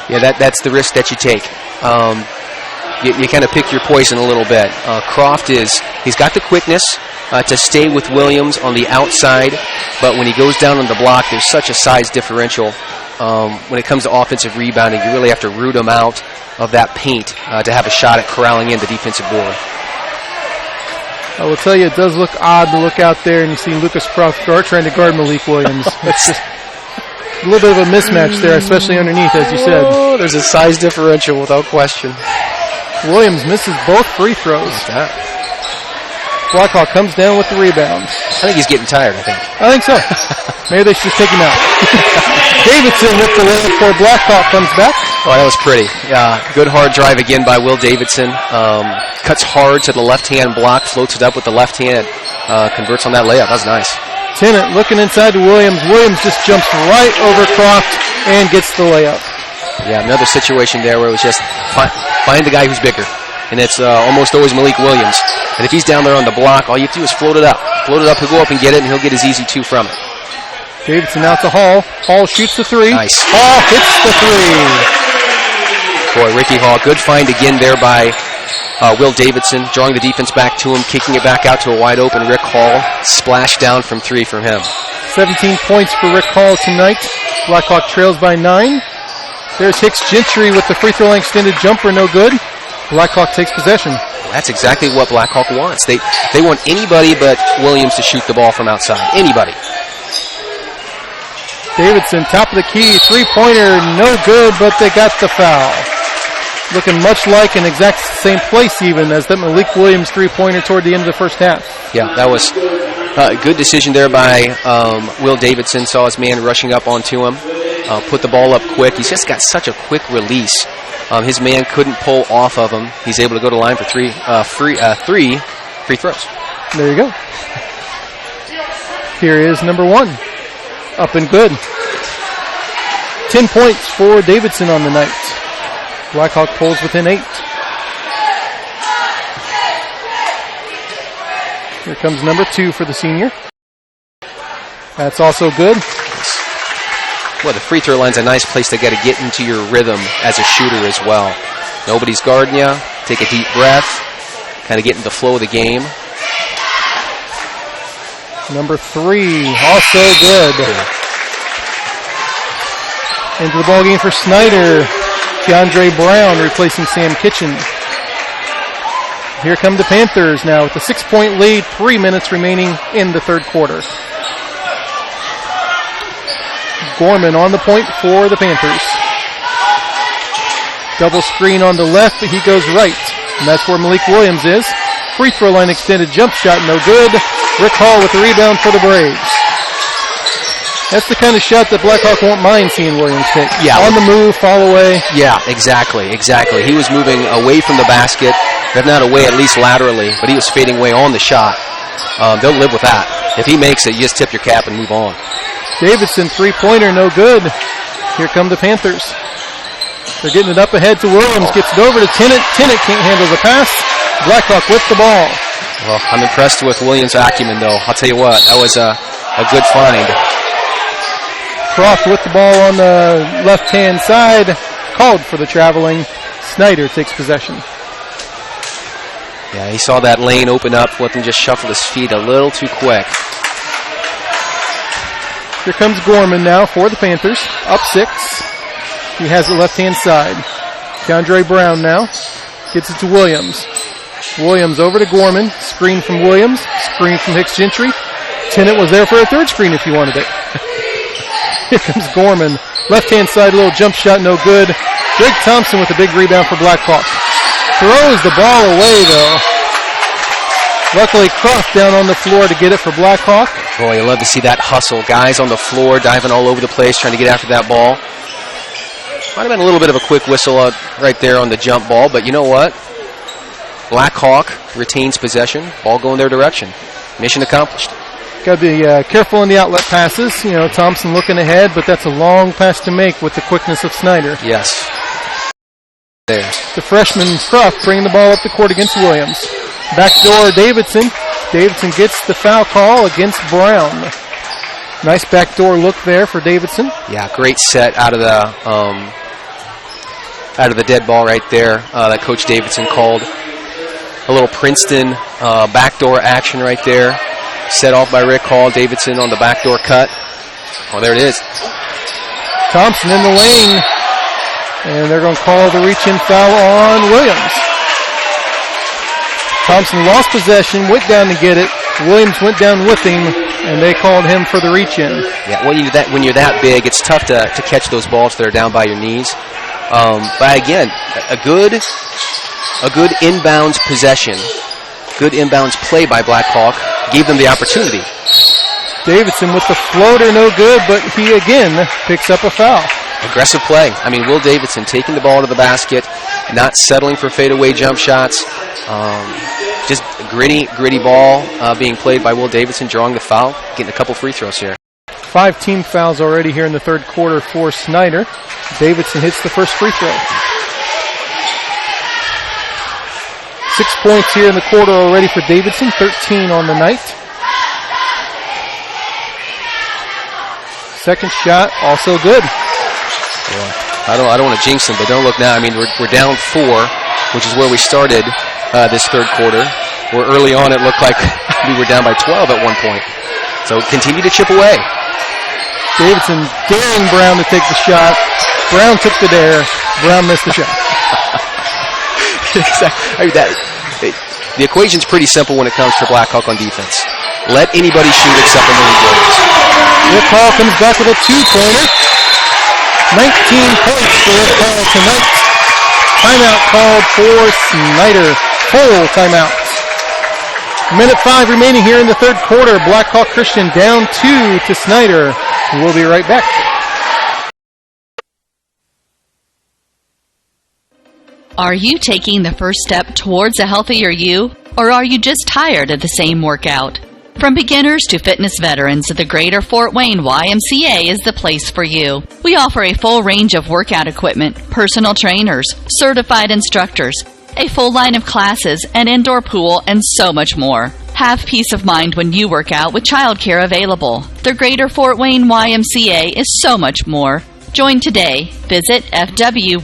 Yeah, that's the risk that you take. You kind of pick your poison a little bit. Croft he's got the quickness to stay with Williams on the outside, but when he goes down on the block, there's such a size differential when it comes to offensive rebounding, you really have to root them out of that paint to have a shot at corralling in the defensive board. I will tell you, it does look odd to look out there and you see Lucas Croft trying to guard Malik Williams. It's just a little bit of a mismatch there, especially underneath, as you said. Oh, there's a size differential without question. Williams misses both free throws. Blackhawk comes down with the rebound. I think he's getting tired, I think so. Maybe they should just take him out. Davidson with the layup for Blackhawk comes back. Oh, that was pretty. Good hard drive again by Will Davidson. Cuts hard to the left-hand block, floats it up with the left hand, converts on that layup. That was nice. Tennant looking inside to Williams. Williams just jumps right over Croft and gets the layup. Yeah, another situation there where it was just find the guy who's bigger. And it's almost always Malik Williams. And if he's down there on the block, all you have to do is float it up. Float it up, he'll go up and get it, and he'll get his easy two from it. Davidson out to Hall. Hall shoots the three. Nice. Hall hits the three. Boy, Ricky Hall, good find again there by Will Davidson, drawing the defense back to him, kicking it back out to a wide open Rick Hall. Splash down from three from him. 17 points for Rick Hall tonight. Blackhawk trails by 9. There's Hicks Gentry with the free throw line extended jumper, no good. Blackhawk takes possession. That's exactly what Blackhawk wants. They want anybody but Williams to shoot the ball from outside. Anybody. Davidson, top of the key, three-pointer, no good, but they got the foul. Looking much like an exact same place even as that Malik Williams three-pointer toward the end of the first half. Yeah, that was a good decision there by Will Davidson. Saw his man rushing up onto him. Put the ball up quick. He's just got such a quick release. His man couldn't pull off of him. He's able to go to the line for three free throws. There you go. Here is number 1. Up and good. 10 points for Davidson on the night. Blackhawk pulls within 8. Here comes number 2 for the senior. That's also good. Well, the free throw line's a nice place to get into your rhythm as a shooter as well. Nobody's guarding you. Take a deep breath. Kind of get into the flow of the game. Number 3, also good. Into the ballgame for Snider. DeAndre Brown replacing Sam Kitchen. Here come the Panthers now with a 6-point lead, 3 minutes remaining in the third quarter. Gorman on the point for the Panthers. Double screen on the left, but he goes right. And that's where Malik Williams is. Free throw line extended jump shot, no good. Rick Hall with the rebound for the Braves. That's the kind of shot that Blackhawk won't mind seeing Williams take. Yeah. On the move, fall away. Yeah, exactly. He was moving away from the basket, if not away, at least laterally, but he was fading away on the shot. They'll live with that. If he makes it, you just tip your cap and move on. Davidson, three-pointer, no good. Here come the Panthers. They're getting it up ahead to Williams. Gets it over to Tennant. Tennant can't handle the pass. Blackhawk with the ball. Well, I'm impressed with Williams' acumen, though. I'll tell you what, that was a good find. Croft with the ball on the left-hand side. Called for the traveling. Snider takes possession. Yeah, he saw that lane open up, let him just shuffle his feet a little too quick. Here comes Gorman now for the Panthers. Up 6. He has the left-hand side. DeAndre Brown now. Gets it to Williams. Williams over to Gorman. Screen from Williams. Screen from Hicks Gentry. Tennant was there for a third screen if you wanted it. Here comes Gorman. Left-hand side, a little jump shot, no good. Greg Thompson with a big rebound for Blackhawk. Throws the ball away, though. Luckily, Croft down on the floor to get it for Blackhawk. Boy, you love to see that hustle. Guys on the floor diving all over the place trying to get after that ball. Might have been a little bit of a quick whistle right there on the jump ball, but you know what? Blackhawk retains possession. Ball going their direction. Mission accomplished. Got to be careful in the outlet passes. You know, Thompson looking ahead, but that's a long pass to make with the quickness of Snider. Yes. There. The freshman Croft bringing the ball up the court against Williams. Backdoor Davidson. Davidson gets the foul call against Brown. Nice backdoor look there for Davidson. Yeah, great set out of the dead ball right there that Coach Davidson called. A little Princeton backdoor action right there. Set off by Rick Hall. Davidson on the backdoor cut. Oh, there it is. Thompson in the lane. And they're going to call the reach-in foul on Williams. Thompson lost possession, went down to get it. Williams went down with him, and they called him for the reach-in. Yeah, when you're that big, it's tough to catch those balls that are down by your knees. But again, a good inbounds possession, good inbounds play by Blackhawk gave them the opportunity. Davidson with the floater, no good, but he again picks up a foul. Aggressive play. I mean, Will Davidson taking the ball to the basket, not settling for fadeaway jump shots. Just a gritty ball being played by Will Davidson, drawing the foul, getting a couple free throws here. 5 team fouls already here in the third quarter for Snider. Davidson hits the first free throw. 6 points here in the quarter already for Davidson, 13 on the night. Second shot, also good. Yeah. I don't want to jinx them, but don't look now. I mean, we're down 4, which is where we started this third quarter. Where early on it looked like we were down by 12 at one point. So continue to chip away. Davidson daring Brown to take the shot. Brown took the dare. Brown missed the shot. I mean, the equation's pretty simple when it comes to Blackhawk on defense. Let anybody shoot except for Malik Williams. Rick Hall comes back with a 2-pointer. 19 points for Rick Hall tonight. Timeout called for Snider. Full timeout. Minute 5 remaining here in the third quarter. Blackhawk Christian down 2 to Snider. We'll be right back. Are you taking the first step towards a healthier you? Or are you just tired of the same workout? From beginners to fitness veterans, the Greater Fort Wayne YMCA is the place for you. We offer a full range of workout equipment, personal trainers, certified instructors, a full line of classes, an indoor pool, and so much more. Have peace of mind when you work out with childcare available. The Greater Fort Wayne YMCA is so much more. Join today. Visit fwymca.org.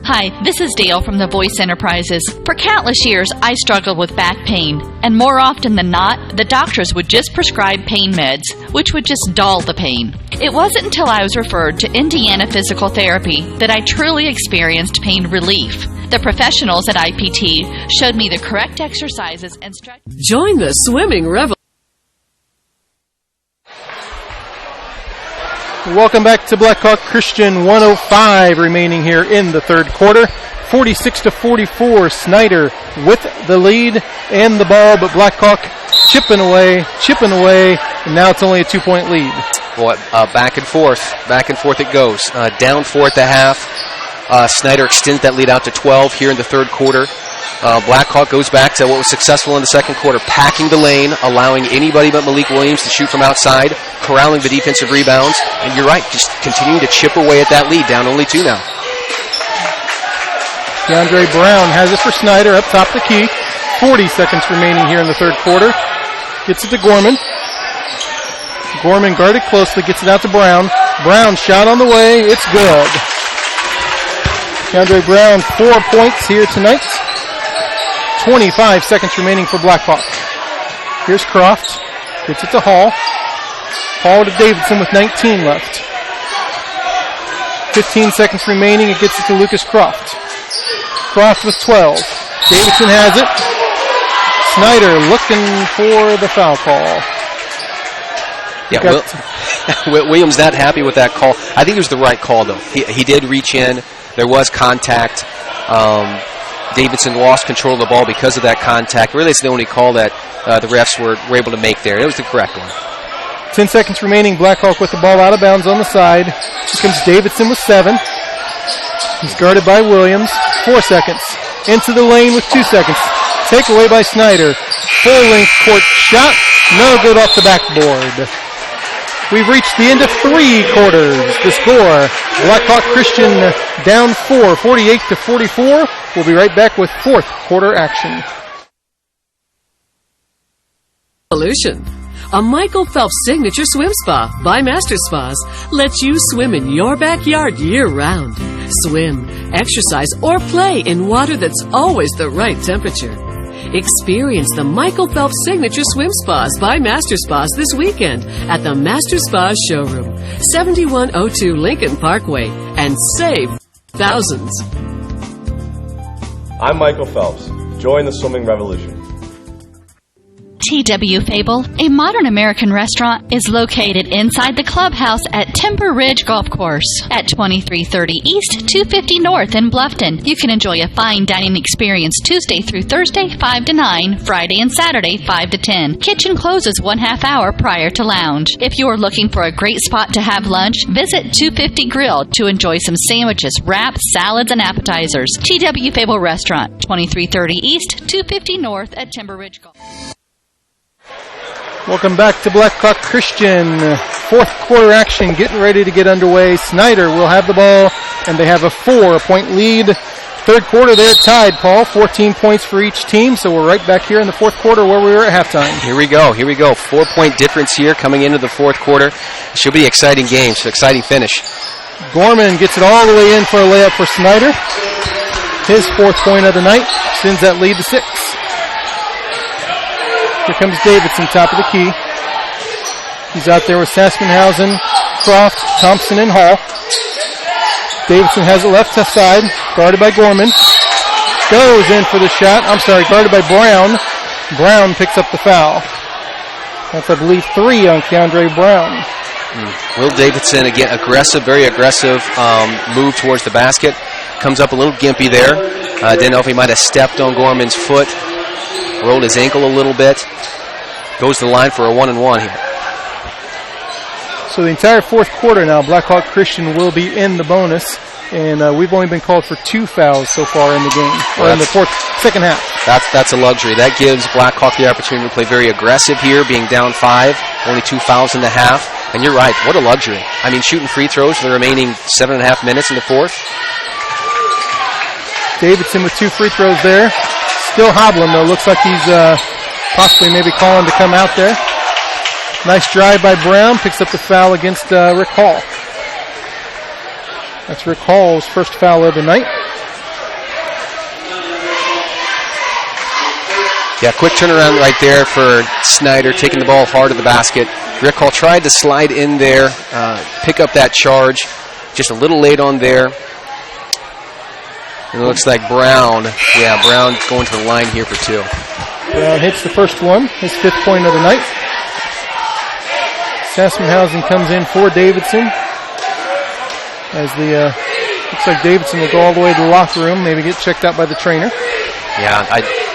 Hi, this is Dale from the Voice Enterprises. For countless years, I struggled with back pain, and more often than not, the doctors would just prescribe pain meds, which would just dull the pain. It wasn't until I was referred to Indiana Physical Therapy that I truly experienced pain relief. The professionals at IPT showed me the correct exercises and stretches. Join the swimming revolution. Welcome back to Blackhawk Christian. 105 remaining here in the third quarter. 46-44. Snider with the lead and the ball, but Blackhawk chipping away, and now it's only a 2-point lead. Boy, back and forth it goes. Down 4 at the half. Snider extends that lead out to 12 here in the third quarter. Blackhawk goes back to what was successful in the second quarter, packing the lane, allowing anybody but Malik Williams to shoot from outside, corralling the defensive rebounds, and you're right, just continuing to chip away at that lead, down only 2 now. DeAndre Brown has it for Snider up top the key. 40 seconds remaining here in the third quarter. Gets it to Gorman. Gorman guarded closely, gets it out to Brown. Brown shot on the way, it's good. DeAndre Brown, 4 points here tonight. 25 seconds remaining for Blackhawk. Here's Croft. Gets it to Hall. Hall to Davidson with 19 left. 15 seconds remaining. It gets it to Lucas Croft. Croft with 12. Davidson has it. Snider looking for the foul call. Yeah, Williams not happy with that call. I think it was the right call, though. He did reach in. There was contact. Davidson lost control of the ball because of that contact. Really, it's the only call that the refs were able to make there. It was the correct one. 10 seconds remaining. Blackhawk with the ball out of bounds on the side. Here comes Davidson with 7. He's guarded by Williams. 4 seconds. Into the lane with 2 seconds. Takeaway by Snider. Full-length court shot. No good off the backboard. We've reached the end of 3 quarters. The score, Blackhawk Christian down 4, 48-44. We'll be right back with fourth quarter action. Revolution. A Michael Phelps signature swim spa by Master Spas lets you swim in your backyard year-round. Swim, exercise, or play in water that's always the right temperature. Experience the Michael Phelps Signature Swim Spas by Master Spas this weekend at the Master Spas Showroom, 7102 Lincoln Parkway, and save thousands. I'm Michael Phelps. Join the swimming revolution. T.W. Fable, a modern American restaurant, is located inside the clubhouse at Timber Ridge Golf Course at 2330 East, 250 North in Bluffton. You can enjoy a fine dining experience Tuesday through Thursday, 5 to 9, Friday and Saturday, 5 to 10. Kitchen closes 1/2 hour prior to lounge. If you are looking for a great spot to have lunch, visit 250 Grill to enjoy some sandwiches, wraps, salads, and appetizers. T.W. Fable Restaurant, 2330 East, 250 North at Timber Ridge Golf. Welcome back to Blackhawk Christian. Fourth quarter action getting ready to get underway. Snider will have the ball, and they have a 4-point lead. Third quarter, they're tied, Paul. 14 points for each team, so we're right back here in the fourth quarter where we were at halftime. Here we go. 4-point difference here coming into the fourth quarter. It should be an exciting game, so exciting finish. Gorman gets it all the way in for a layup for Snider. His fourth point of the night sends that lead to 6. Here comes Davidson, top of the key. He's out there with Saspenhausen, Croft, Thompson, and Hall. Davidson has it left side, guarded by Gorman. Goes in for the shot. Guarded by Brown. Brown picks up the foul. That's, I believe, 3 on Keandre Brown. Will Davidson, again, very aggressive move towards the basket. Comes up a little gimpy there. Didn't know if he might have stepped on Gorman's foot. Rolled his ankle a little bit. Goes to the line for a 1-and-1 here. So the entire fourth quarter now, Blackhawk Christian will be in the bonus. And we've only been called for 2 fouls so far in the game, or in the second half. That's a luxury. That gives Blackhawk the opportunity to play very aggressive here, being down 5, only 2 fouls in the half. And you're right, what a luxury. I mean, shooting free throws for the remaining 7.5 minutes in the fourth. Davidson with 2 free throws there. Still hobbling, though. Looks like he's possibly maybe calling to come out there. Nice drive by Brown. Picks up the foul against Rick Hall. That's Rick Hall's first foul of the night. Yeah, quick turnaround right there for Snider, taking the ball hard to the basket. Rick Hall tried to slide in there, pick up that charge. Just a little late on there. And it looks like Brown going to the line here for 2. Brown hits the first one, his 5th point of the night. Saspenhausen comes in for Davidson. As looks like Davidson will go all the way to the locker room, maybe get checked out by the trainer. Yeah,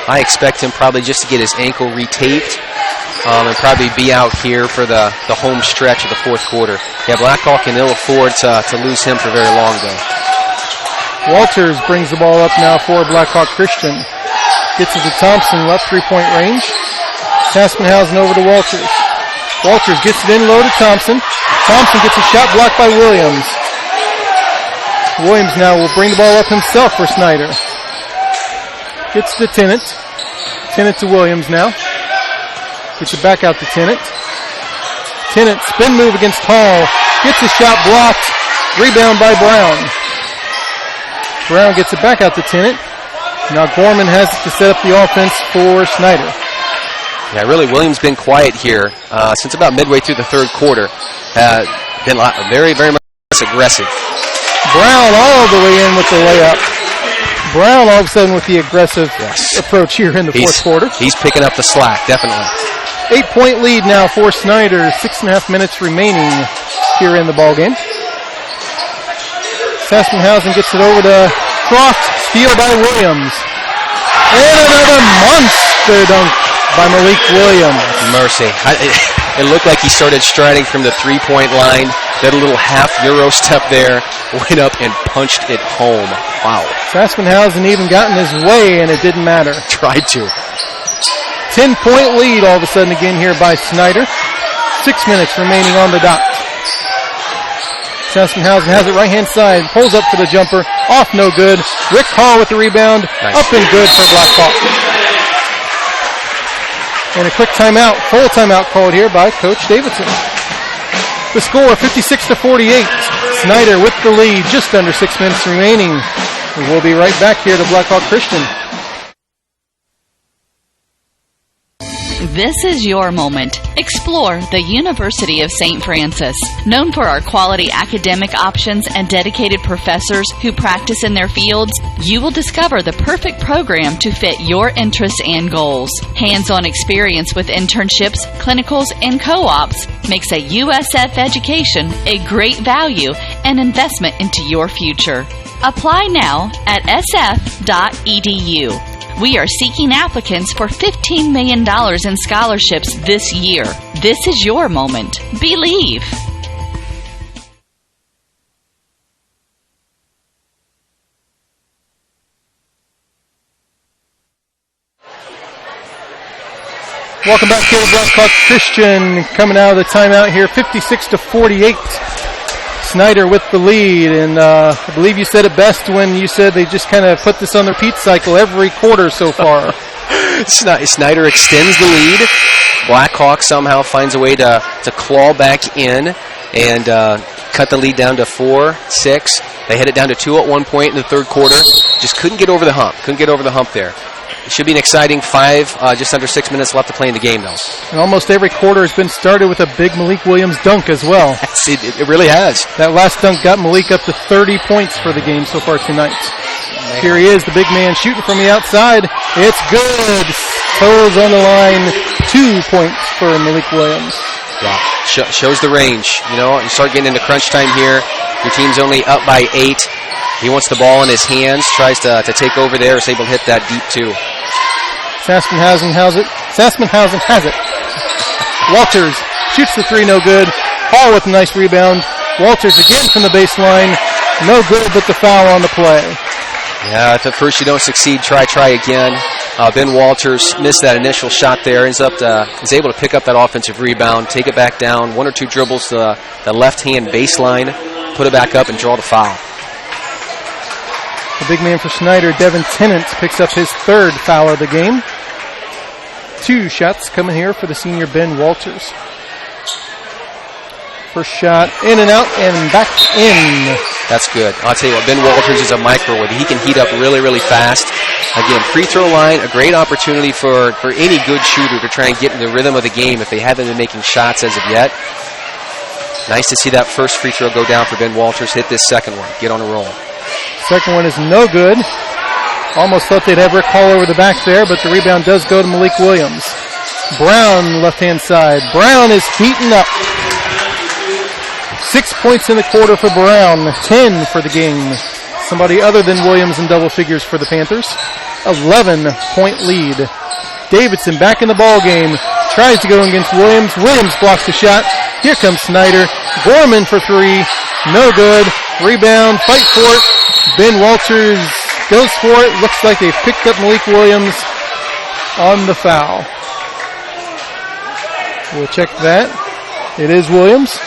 I expect him probably just to get his ankle retaped and probably be out here for the home stretch of the fourth quarter. Yeah, Blackhawk can ill afford to lose him for very long, though. Walters brings the ball up now for Blackhawk Christian. Gets it to Thompson, left 3-point range. Saspenhausen over to Walters. Walters gets it in low to Thompson. Thompson gets a shot blocked by Williams. Williams now will bring the ball up himself for Snider. Gets to Tennant. Tennant to Williams now. Gets it back out to Tennant. Tennant, spin move against Hall. Gets a shot blocked. Rebound by Brown. Brown gets it back out to Tennant. Now Gorman has to set up the offense for Snider. Yeah, really, Williams been quiet here since about midway through the third quarter. Been very, very much aggressive. Brown all the way in with the layup. Brown all of a sudden with the aggressive approach here in the fourth quarter. He's picking up the slack, definitely. 8-point lead now for Snider. 6.5 minutes remaining here in the ballgame. Saspenhausen gets it over to Croft. Steal by Williams. And another monster dunk by Malik Williams. Mercy. It looked like he started striding from the 3-point line. That little half Euro step there. Went up and punched it home. Wow. Saspenhausen even got in his way, and it didn't matter. Tried to. 10-point lead all of a sudden again here by Snider. 6 minutes remaining on the dot. Saspenhausen has it right-hand side. Pulls up for the jumper. Off, no good. Rick Hall with the rebound. Nice. Up and good for Blackhawk. And a quick timeout, full timeout called here by Coach Davidson. The score, 56-48. Snider with the lead, just under 6 minutes remaining. We'll be right back here to Blackhawk Christian. This is your moment. Explore the University of St. Francis. Known for our quality academic options and dedicated professors who practice in their fields, you will discover the perfect program to fit your interests and goals. Hands-on experience with internships, clinicals, and co-ops makes a USF education a great value and investment into your future. Apply now at sf.edu. We are seeking applicants for $15 million in scholarships this year. This is your moment. Believe. Welcome back to the Blackhawk Christian coming out of the timeout here, 56-48. Snider with the lead, and I believe you said it best when you said they just kind of put this on their repeat cycle every quarter so far. Snider extends the lead. Blackhawk somehow finds a way to claw back in and cut the lead down to 4-6. They had it down to 2 at one point in the third quarter. Just couldn't get over the hump. There. It should be an exciting just under 6 minutes left to play in the game, though. And almost every quarter has been started with a big Malik Williams dunk as well. It really has. That last dunk got Malik up to 30 points for the game so far tonight. Man. Here he is, the big man shooting from the outside. It's good. Toes on the line. 2 points for Malik Williams. Yeah, shows the range. You start getting into crunch time here. Your team's only up by 8. He wants the ball in his hands, tries to take over there, is able to hit that deep two. Saspenhausen has it. Walters shoots the three, no good. Hall with a nice rebound. Walters again from the baseline. No good, but the foul on the play. Yeah, if at first you don't succeed, try again. Ben Walters missed that initial shot there. Is able to pick up that offensive rebound, take it back down, 1 or 2 dribbles to the left-hand baseline, put it back up, and draw the foul. The big man for Snider, Devin Tennant, picks up his 3rd foul of the game. 2 shots coming here for the senior Ben Walters. First shot in and out and back in. That's good. I'll tell you what, Ben Walters is a microwave. He can heat up really, really fast. Again, free throw line, a great opportunity for any good shooter to try and get in the rhythm of the game if they haven't been making shots as of yet. Nice to see that first free throw go down for Ben Walters. Hit this second one. Get on a roll. Second one is no good. Almost thought they'd have Rick Hall over the back there, but the rebound does go to Malik Williams. Brown, left-hand side. Brown is heating up. 6 points in the quarter for Brown, 10 for the game. Somebody other than Williams in double figures for the Panthers. 11-point lead. Davidson back in the ball game. Tries to go against Williams. Williams blocks the shot. Here comes Snider. Gorman for 3. No good. Rebound. Fight for it. Ben Walters goes for it. Looks like they've picked up Malik Williams on the foul. We'll check that. It is Williams.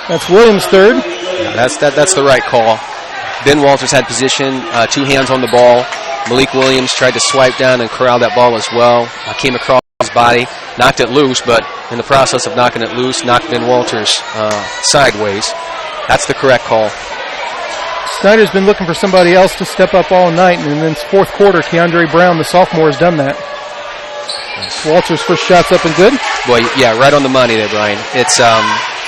That's Williams' 3rd. Yeah, that's the right call. Ben Walters had position, 2 hands on the ball. Malik Williams tried to swipe down and corral that ball as well. Came across his body, knocked it loose, but in the process of knocking it loose, knocked Ben Walters sideways. That's the correct call. Snider's been looking for somebody else to step up all night, and in this 4th quarter, Keandre Brown, the sophomore, has done that. Walters' first shot's up and good. Boy, yeah, right on the money there, Brian.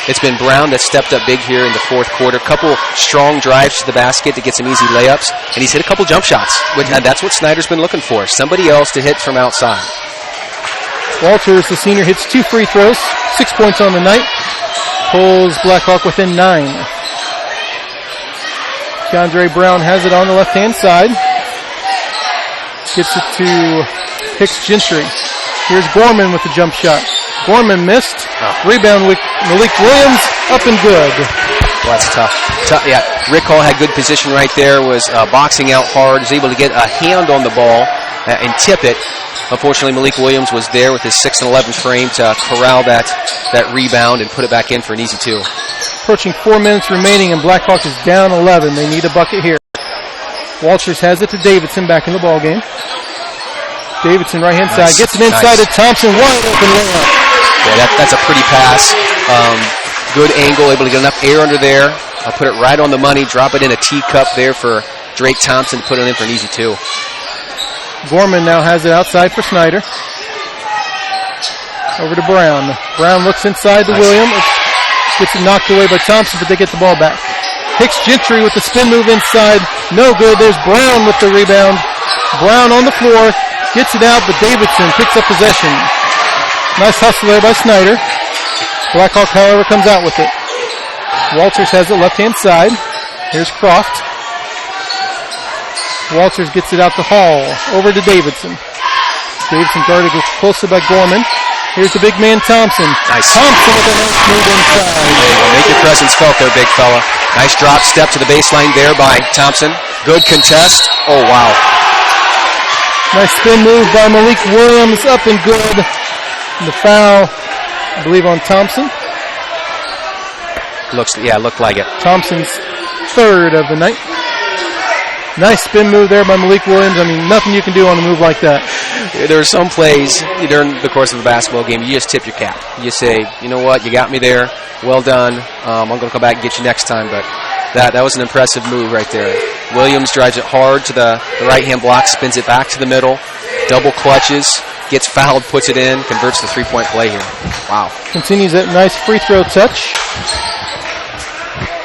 It's been Brown that stepped up big here in the 4th quarter. Couple strong drives to the basket to get some easy layups, and he's hit a couple jump shots. And that's what Snider's been looking for, somebody else to hit from outside. Walters, the senior, hits 2 free throws, 6 points on the night. Pulls Blackhawk within 9. Keandre Brown has it on the left-hand side. Gets it to Hicks Gentry. Here's Gorman with the jump shot. Gorman missed. Rebound with Malik Williams. Up and good. Well, that's tough. Yeah, Rick Hall had good position right there, was boxing out hard, was able to get a hand on the ball and tip it. Unfortunately, Malik Williams was there with his 6'11" frame to corral that rebound and put it back in for an easy 2. Approaching 4 minutes remaining, and Blackhawk is down 11. They need a bucket here. Walters has it to Davidson back in the ball game. Davidson, right-hand side, gets it inside to Thompson. Wide open layup. Yeah, that's a pretty pass. Good angle, able to get enough air under there. I'll put it right on the money, drop it in a teacup there for Drake Thompson to put it in for an easy 2. Gorman now has it outside for Snider. Over to Brown. Brown looks inside to Williams. Gets it knocked away by Thompson, but they get the ball back. Hicks Gentry with the spin move inside. No good. There's Brown with the rebound. Brown on the floor. Gets it out, but Davidson picks up possession. Nice hustle there by Snider. Blackhawk, however, comes out with it. Walters has it left-hand side. Here's Croft. Walters gets it out to Hall. Over to Davidson. Davidson guarded closely by Gorman. Here's the big man, Thompson. Nice. Thompson with a nice move inside. There you go. Make your presence felt there, big fella. Nice drop step to the baseline there by Thompson. Good contest. Oh, wow. Nice spin move by Malik Williams. Up and good. The foul, I believe, on Thompson. Looked like it. Thompson's third of the night. Nice spin move there by Malik Williams. I mean, nothing you can do on a move like that. There are some plays during the course of a basketball game, you just tip your cap. You say, you know what, you got me there. Well done. I'm going to come back and get you next time. But that was an impressive move right there. Williams drives it hard to the right-hand block, spins it back to the middle, double clutches, gets fouled, puts it in, converts the three-point play here. Wow. Continues that nice free throw touch.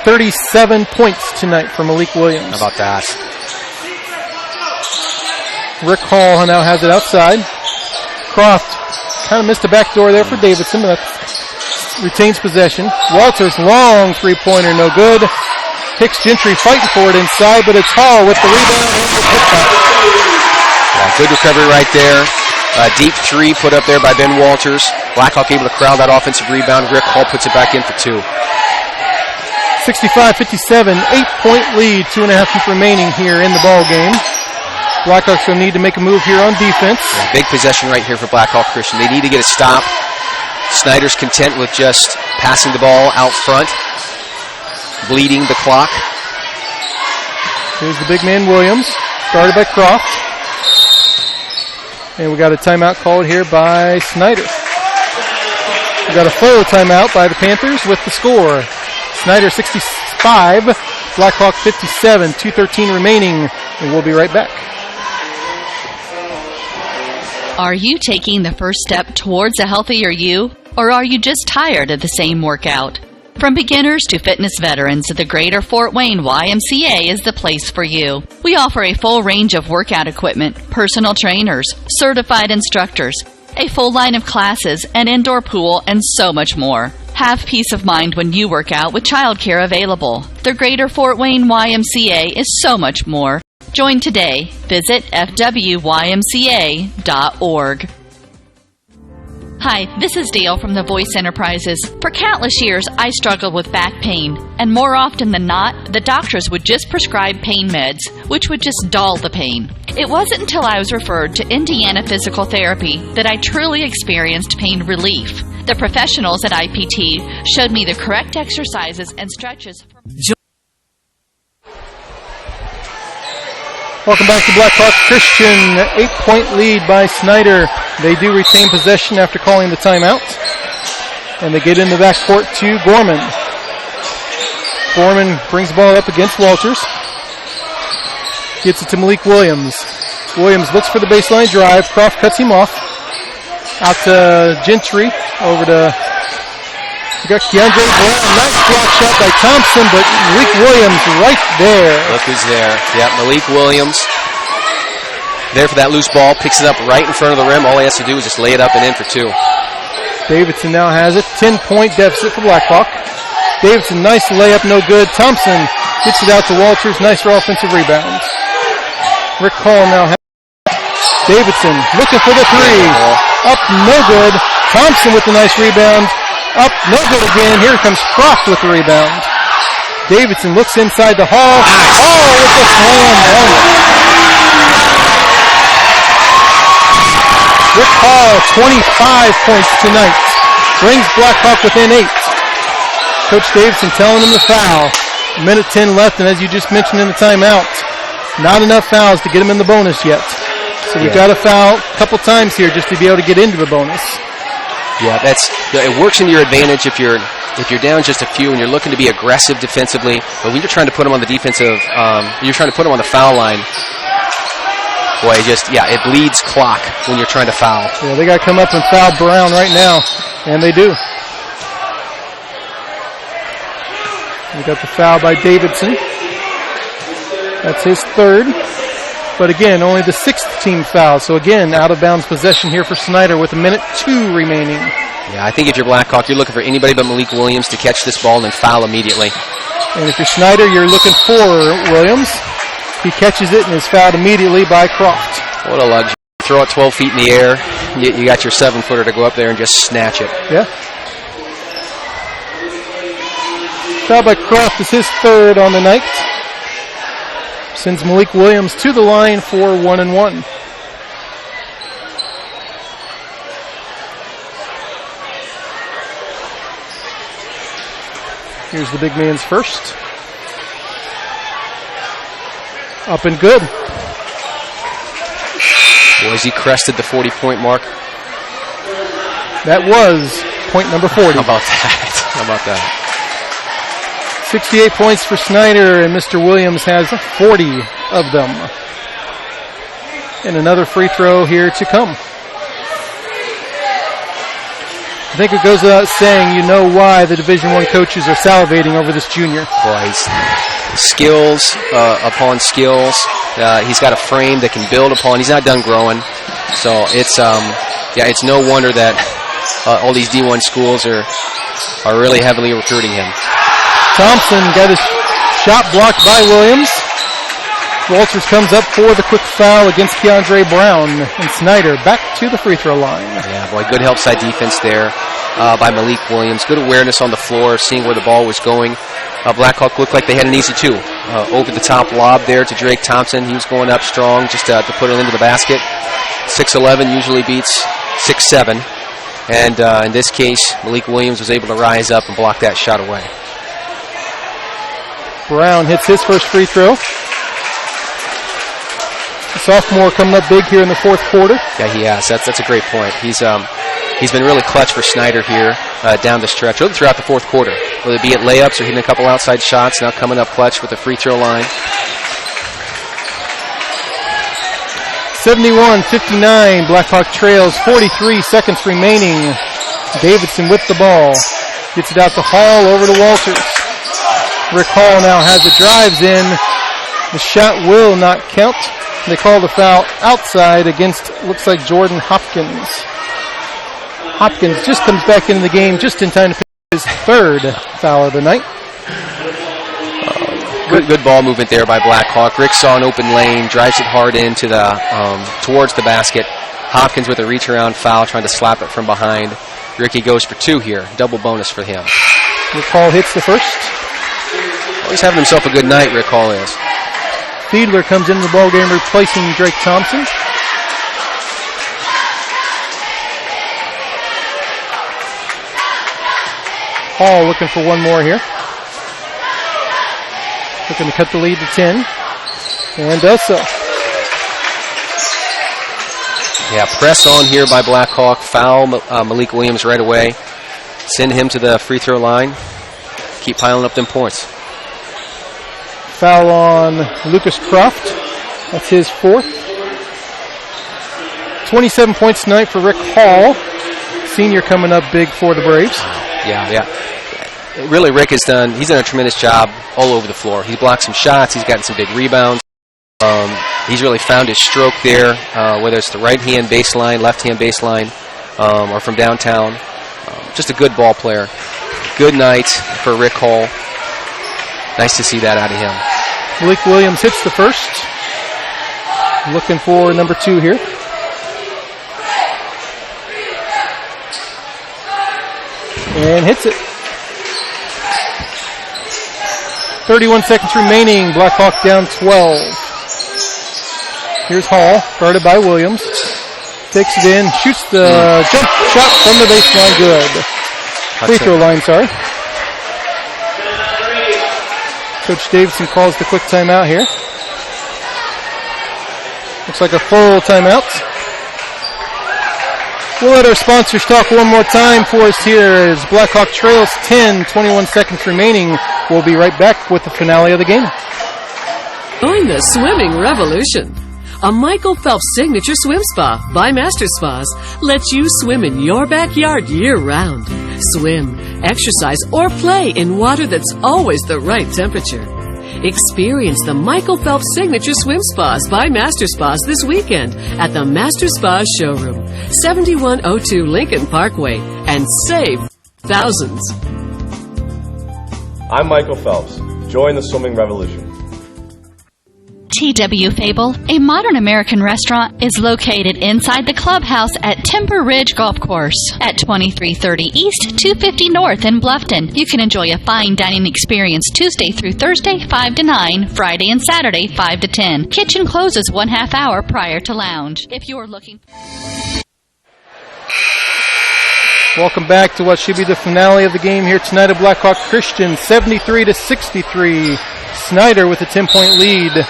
37 points tonight for Malik Williams. How about that? Rick Hall now has it outside. Croft kind of missed a backdoor there for Davidson, but retains possession. Walters, long three-pointer, no good. Hicks Gentry fighting for it inside, but it's Hall with the rebound and the putback. Yeah, good recovery right there. Deep three put up there by Ben Walters. Blackhawk able to crowd that offensive rebound. Rick Hall puts it back in for two. 65-57, 8-point lead, 2.5 remaining here in the ball game. Blackhawks will need to make a move here on defense. Yeah, big possession right here for Blackhawk Christian. They need to get a stop. Snider's content with just passing the ball out front, bleeding the clock. Here's the big man Williams, guarded by Croft. And we got a timeout called here by Snider. We got a full timeout by the Panthers with the score. Snider 65, Blackhawk 57, 2:13 remaining, and we'll be right back. Are you taking the first step towards a healthier you, or are you just tired of the same workout? From beginners to fitness veterans, the Greater Fort Wayne YMCA is the place for you. We offer a full range of workout equipment, personal trainers, certified instructors, a full line of classes, an indoor pool, and so much more. Have peace of mind when you work out with childcare available. The Greater Fort Wayne YMCA is so much more. Join today. Visit fwymca.org. Hi, this is Dale from the Voice Enterprises. For countless years, I struggled with back pain, and more often than not, the doctors would just prescribe pain meds, which would just dull the pain. It wasn't until I was referred to Indiana Physical Therapy that I truly experienced pain relief. The professionals at IPT showed me the correct exercises and stretches. Welcome back to Blackhawk Christian. 8-point lead by Snider. They do retain possession after calling the timeout. And they get in the backcourt to Gorman. Gorman brings the ball up against Walters. Gets it to Malik Williams. Williams looks for the baseline drive. Croft cuts him off. Out to Gentry. Over to Keandre Brown. Nice block shot by Thompson, but Malik Williams right there. Look who's there. Yeah, Malik Williams. There for that loose ball. Picks it up right in front of the rim. All he has to do is just lay it up and in for two. Davidson now has it. 10-point deficit for Blackhawk. Davidson, nice layup, no good. Thompson gets it out to Walters. Nice offensive rebound. Rick Hall now has it. Davidson looking for the three. Up, no good. Thompson with the nice rebound. Up, no good again. Here comes Croft with the rebound. Davidson looks inside the Hall. Hall with the slam dunk. Rick Hall, 25 points tonight. Brings Blackhawk within 8. Coach Davidson telling him to foul. 1:10 left, and as you just mentioned in the timeout, not enough fouls to get him in the bonus yet. So we've got to foul a couple times here just to be able to get into the bonus. Yeah, it works in your advantage if you're down just a few and you're looking to be aggressive defensively. But when you're trying to put them on the defensive, you're trying to put them on the foul line. boy, it bleeds clock when you're trying to foul. Yeah, they got to come up and foul Brown right now, and they do. We got the foul by Davidson. That's his third. But again, only the 6th team foul. So again, out of bounds possession here for Snider with 1:02 remaining. Yeah, I think if you're Blackhawk, you're looking for anybody but Malik Williams to catch this ball and then foul immediately. And if you're Snider, you're looking for Williams. He catches it and is fouled immediately by Croft. What a luxury. Throw it 12 feet in the air. You got your 7-footer to go up there and just snatch it. Yeah. Foul by Croft is his third on the night. Sends Malik Williams to the line for 1-1. Here's the big man's first. Up and good. Boys, he crested the 40-point mark. That was point number 40. How about that? How about that? 68 points for Snider, and Mr. Williams has 40 of them. And another free throw here to come. I think it goes without saying, you know why the Division I coaches are salivating over this junior. Boys, skills upon skills. He's got a frame that can build upon. He's not done growing. So it's no wonder that all these D1 schools are really heavily recruiting him. Thompson got his shot blocked by Williams. Walters comes up for the quick foul against Keandre Brown. And Snider back to the free throw line. Yeah, boy, good help side defense there by Malik Williams. Good awareness on the floor, seeing where the ball was going. Blackhawk looked like they had an easy two. Over the top lob there to Drake Thompson. He was going up strong just to put it into the basket. 6'11" usually beats 6'7". And in this case, Malik Williams was able to rise up and block that shot away. Brown hits his first free throw. The sophomore coming up big here in the fourth quarter. Yeah, he has. That's a great point. He's been really clutch for Snider here down the stretch, really throughout the fourth quarter. Whether it be at layups or hitting a couple outside shots, now coming up clutch with the free throw line. 71-59, Blackhawk trails, 43 seconds remaining. Davidson with the ball. Gets it out to Hall over to Walters. Rick Hall now has the drives in. The shot will not count. They call the foul outside against, looks like, Jordan Hopkins. Hopkins just comes back into the game just in time to pick his third foul of the night. Good ball movement there by Blackhawk. Rick saw an open lane, drives it hard into the towards the basket. Hopkins with a reach around foul, trying to slap it from behind. Ricky goes for two here. Double bonus for him. Rick Hall hits the first. He's having himself a good night, Rick Hall is. Fiedler comes into the ballgame replacing Drake Thompson. Hall looking for one more here. Looking to cut the lead to 10. And does so. Yeah, press on here by Blackhawk. Foul Malik Williams right away. Send him to the free throw line. Keep piling up them points. Foul on Lucas Croft. That's his fourth. 27 points tonight for Rick Hall. Senior coming up big for the Braves. Yeah. Really, Rick he's done a tremendous job all over the floor. He's blocked some shots. He's gotten some big rebounds. He's really found his stroke there, whether it's the right-hand baseline, left-hand baseline, or from downtown. Just a good ball player. Good night for Rick Hall. Nice to see that out of him. Malik Williams hits the first. Looking for number 2 here. And hits it. 31 seconds remaining. Blackhawk down 12. Here's Hall, guarded by Williams. Takes it in, shoots the jump shot from the baseline. Good. Free throw line, sorry. Coach Davidson calls the quick timeout here. Looks like a full timeout. We'll let our sponsors talk one more time for us here as Blackhawk trails 10, 21 seconds remaining. We'll be right back with the finale of the game. Join the swimming revolution. A Michael Phelps Signature Swim Spa by Master Spas lets you swim in your backyard year-round. Swim, exercise, or play in water that's always the right temperature. Experience the Michael Phelps Signature Swim Spas by Master Spas this weekend at the Master Spas Showroom, 7102 Lincoln Parkway, and save thousands. I'm Michael Phelps. Join the swimming revolution. TW Fable, a modern American restaurant, is located inside the clubhouse at Timber Ridge Golf Course at 2330 East, 250 North in Bluffton. You can enjoy a fine dining experience Tuesday through Thursday, 5 to 9, Friday and Saturday, 5 to 10. Kitchen closes 1/2 hour prior to lounge. If you are looking... Welcome back to what should be the finale of the game here tonight at Blackhawk Christian, 73-63. Snider with a 10-point lead.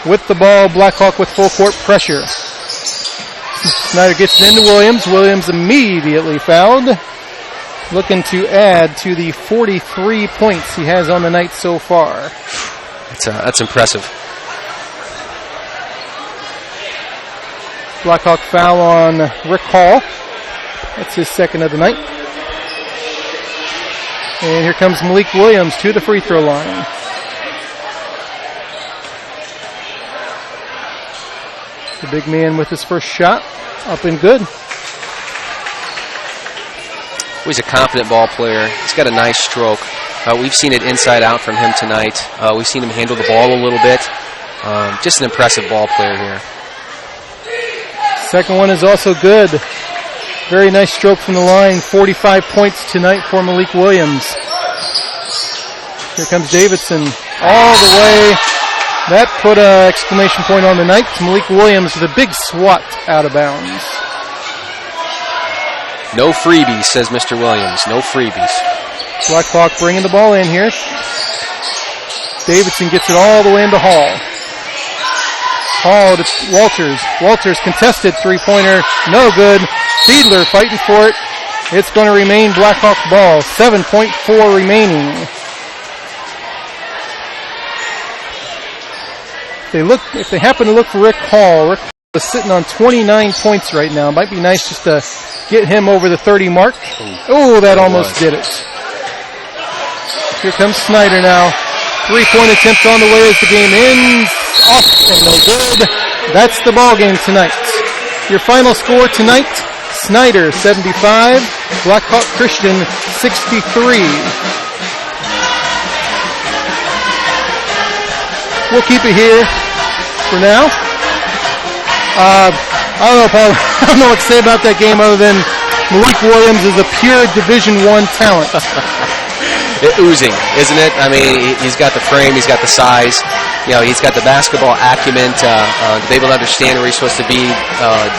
With the ball, Blackhawk with full court pressure. Snider gets it into Williams. Williams immediately fouled. Looking to add to the 43 points he has on the night so far. That's impressive. Blackhawk foul on Rick Hall. That's his second of the night. And here comes Malik Williams to the free throw line. The big man with his first shot, up and good. He's a confident ball player. He's got a nice stroke. We've seen it inside out from him tonight. We've seen him handle the ball a little bit. Just an impressive ball player here. Second one is also good. Very nice stroke from the line. 45 points tonight for Malik Williams. Here comes Davidson all the way. That put an exclamation point on the night. Malik Williams with a big swat out of bounds. No freebies, says Mr. Williams. No freebies. Blackhawk bringing the ball in here. Davidson gets it all the way into Hall. Hall to Walters. Walters contested three-pointer. No good. Fiedler fighting for it. It's going to remain Blackhawk ball. 7.4 remaining. If they happen to look for Rick Hall, Rick Hall is sitting on 29 points right now. It might be nice just to get him over the 30 mark. Oh, that almost did it. Here comes Snider now. Three-point attempt on the way as the game ends. Off and no good. That's the ball game tonight. Your final score tonight, Snider 75, Blackhawk Christian 63. We'll keep it here for now. I don't know, Paul. I don't know what to say about that game other than Malik Williams is a pure Division I talent. Oozing, isn't it? I mean, he's got the frame, he's got the size, he's got the basketball acumen to be able to understand where he's supposed to be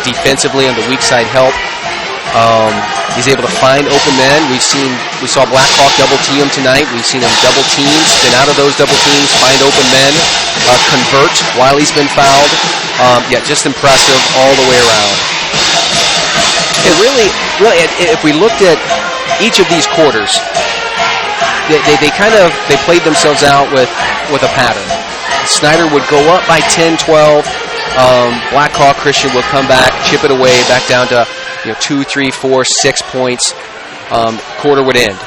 defensively on the weak side help. He's able to find open men. We saw Blackhawk double team him tonight. We've seen him double teams, spin out of those double teams, find open men, convert while he's been fouled. Just impressive all the way around. And really, if we looked at each of these quarters, they played themselves out with a pattern. Snider would go up by 10, 12. Blackhawk Christian would come back, chip it away, back down to 2, 3, 4, 6 points. Quarter would end.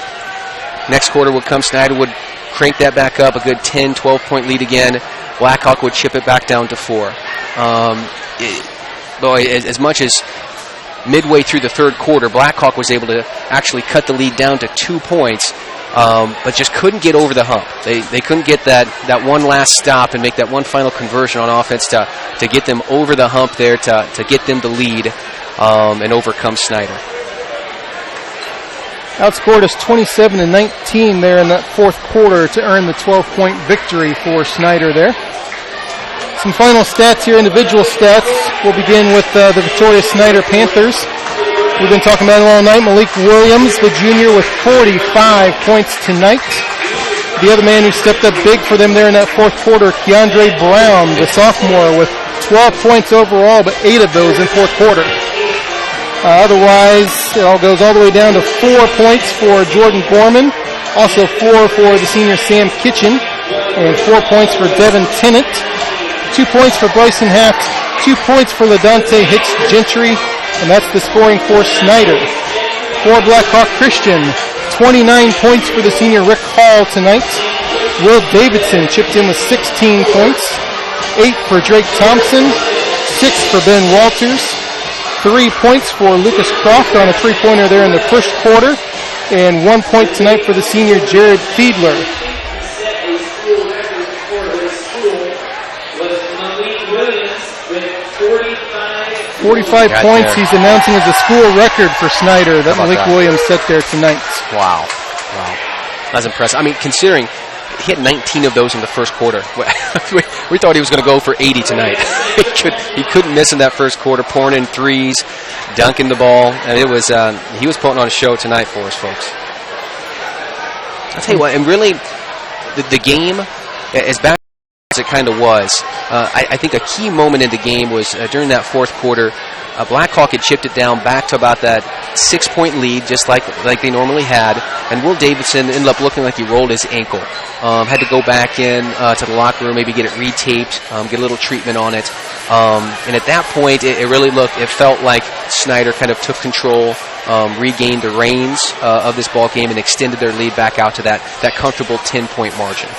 Next quarter would come. Snider would crank that back up, a good 10, 12-point lead again. Blackhawk would chip it back down to 4. As much as midway through the third quarter, Blackhawk was able to actually cut the lead down to 2 points. But just couldn't get over the hump. They couldn't get that one last stop and make that one final conversion on offense to get them over the hump there, to get them the lead and overcome Snider. Outscored us 27-19 there in that fourth quarter to earn the 12-point victory for Snider there. Some final stats here, individual stats. We'll begin with the victorious Snider Panthers. We've been talking about it all night. Malik Williams, the junior, with 45 points tonight. The other man who stepped up big for them there in that fourth quarter, Keandre Brown, the sophomore, with 12 points overall, but 8 of those in fourth quarter. Otherwise, it all goes all the way down to 4 points for Jordan Gorman. Also 4 for the senior Sam Kitchen. And 4 points for Devin Tennant. 2 points for Bryson Haft. 2 points for LaDante Hicks Gentry, and that's the scoring for Snider. For Blackhawk Christian, 29 points for the senior Rick Hall tonight. Will Davidson chipped in with 16 points. 8 for Drake Thompson. 6 for Ben Walters. 3 points for Lucas Croft on a three-pointer there in the first quarter. And 1 point tonight for the senior Jared Fiedler. 45 points he's announcing as a school record for Snider that Malik Williams set there tonight. Wow. That's impressive. I mean, considering he had 19 of those in the first quarter. We thought he was going to go for 80 tonight. He couldn't miss in that first quarter, pouring in threes, dunking the ball, and he was putting on a show tonight for us, folks. I'll tell you what, and really, the game, as bad as it kind of was, I think a key moment in the game was during that fourth quarter. Blackhawk had chipped it down back to about that 6-point lead, just like they normally had, and Will Davidson ended up looking like he rolled his ankle. Had to go back in to the locker room, maybe get it retaped, get a little treatment on it. And at that point, it felt like Snider kind of took control, regained the reins of this ball game, and extended their lead back out to that comfortable 10-point margin.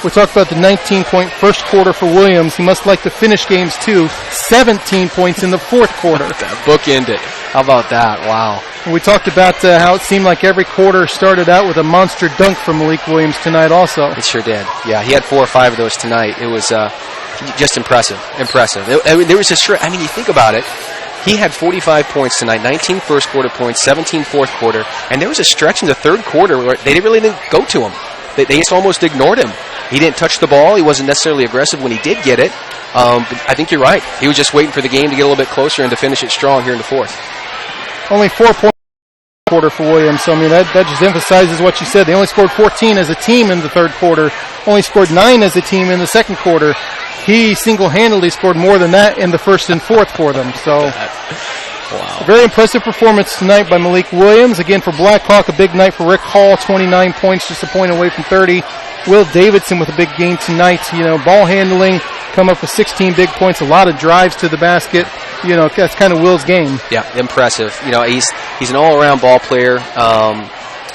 We talked about the 19-point first quarter for Williams. He must like to finish games, too. 17 points in the fourth quarter. Bookend it. How about that? Wow. And we talked about how it seemed like every quarter started out with a monster dunk from Malik Williams tonight also. It sure did. Yeah, he had 4 or 5 of those tonight. It was just impressive. There was you think about it. He had 45 points tonight, 19 first quarter points, 17 fourth quarter, and there was a stretch in the third quarter where they really didn't go to him. They just almost ignored him. He didn't touch the ball. He wasn't necessarily aggressive when he did get it. But I think you're right. He was just waiting for the game to get a little bit closer and to finish it strong here in the fourth. Only 4 points quarter for Williams. So, I mean, that just emphasizes what you said. They only scored 14 as a team in the third quarter, only scored 9 as a team in the second quarter. He single-handedly scored more than that in the first and fourth for them. So, wow. A very impressive performance tonight by Malik Williams. Again, for Blackhawk, a big night for Rick Hall, 29 points, just a point away from 30. Will Davidson with a big game tonight. Ball handling, come up with 16 big points, a lot of drives to the basket. That's kind of Will's game. Yeah, impressive. He's an all-around ball player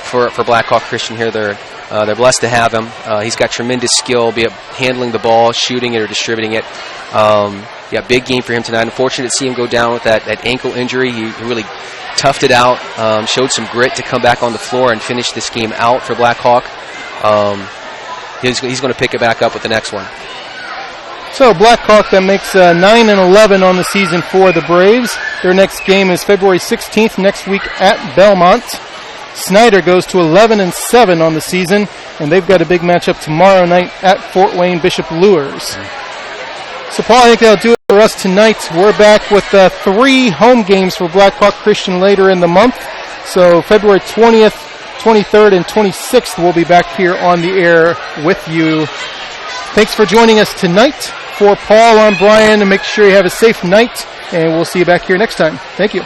for Blackhawk Christian here. They're blessed to have him. He's got tremendous skill, be it handling the ball, shooting it, or distributing it. Big game for him tonight. Unfortunate to see him go down with that ankle injury. He really toughed it out, showed some grit to come back on the floor and finish this game out for Blackhawk. He's going to pick it back up with the next one. So Blackhawk that makes 9-11 on the season for the Braves. Their next game is February 16th next week at Belmont. Snider goes to 11-7 on the season, and they've got a big matchup tomorrow night at Fort Wayne Bishop Luers. So Paul, I think that'll do it for us tonight. We're back with 3 home games for Blackhawk Christian later in the month. So February 20th, 23rd, and 26th, we'll be back here on the air with you. Thanks for joining us tonight. For Paul, I'm Brian, and make sure you have a safe night, and we'll see you back here next time. Thank you.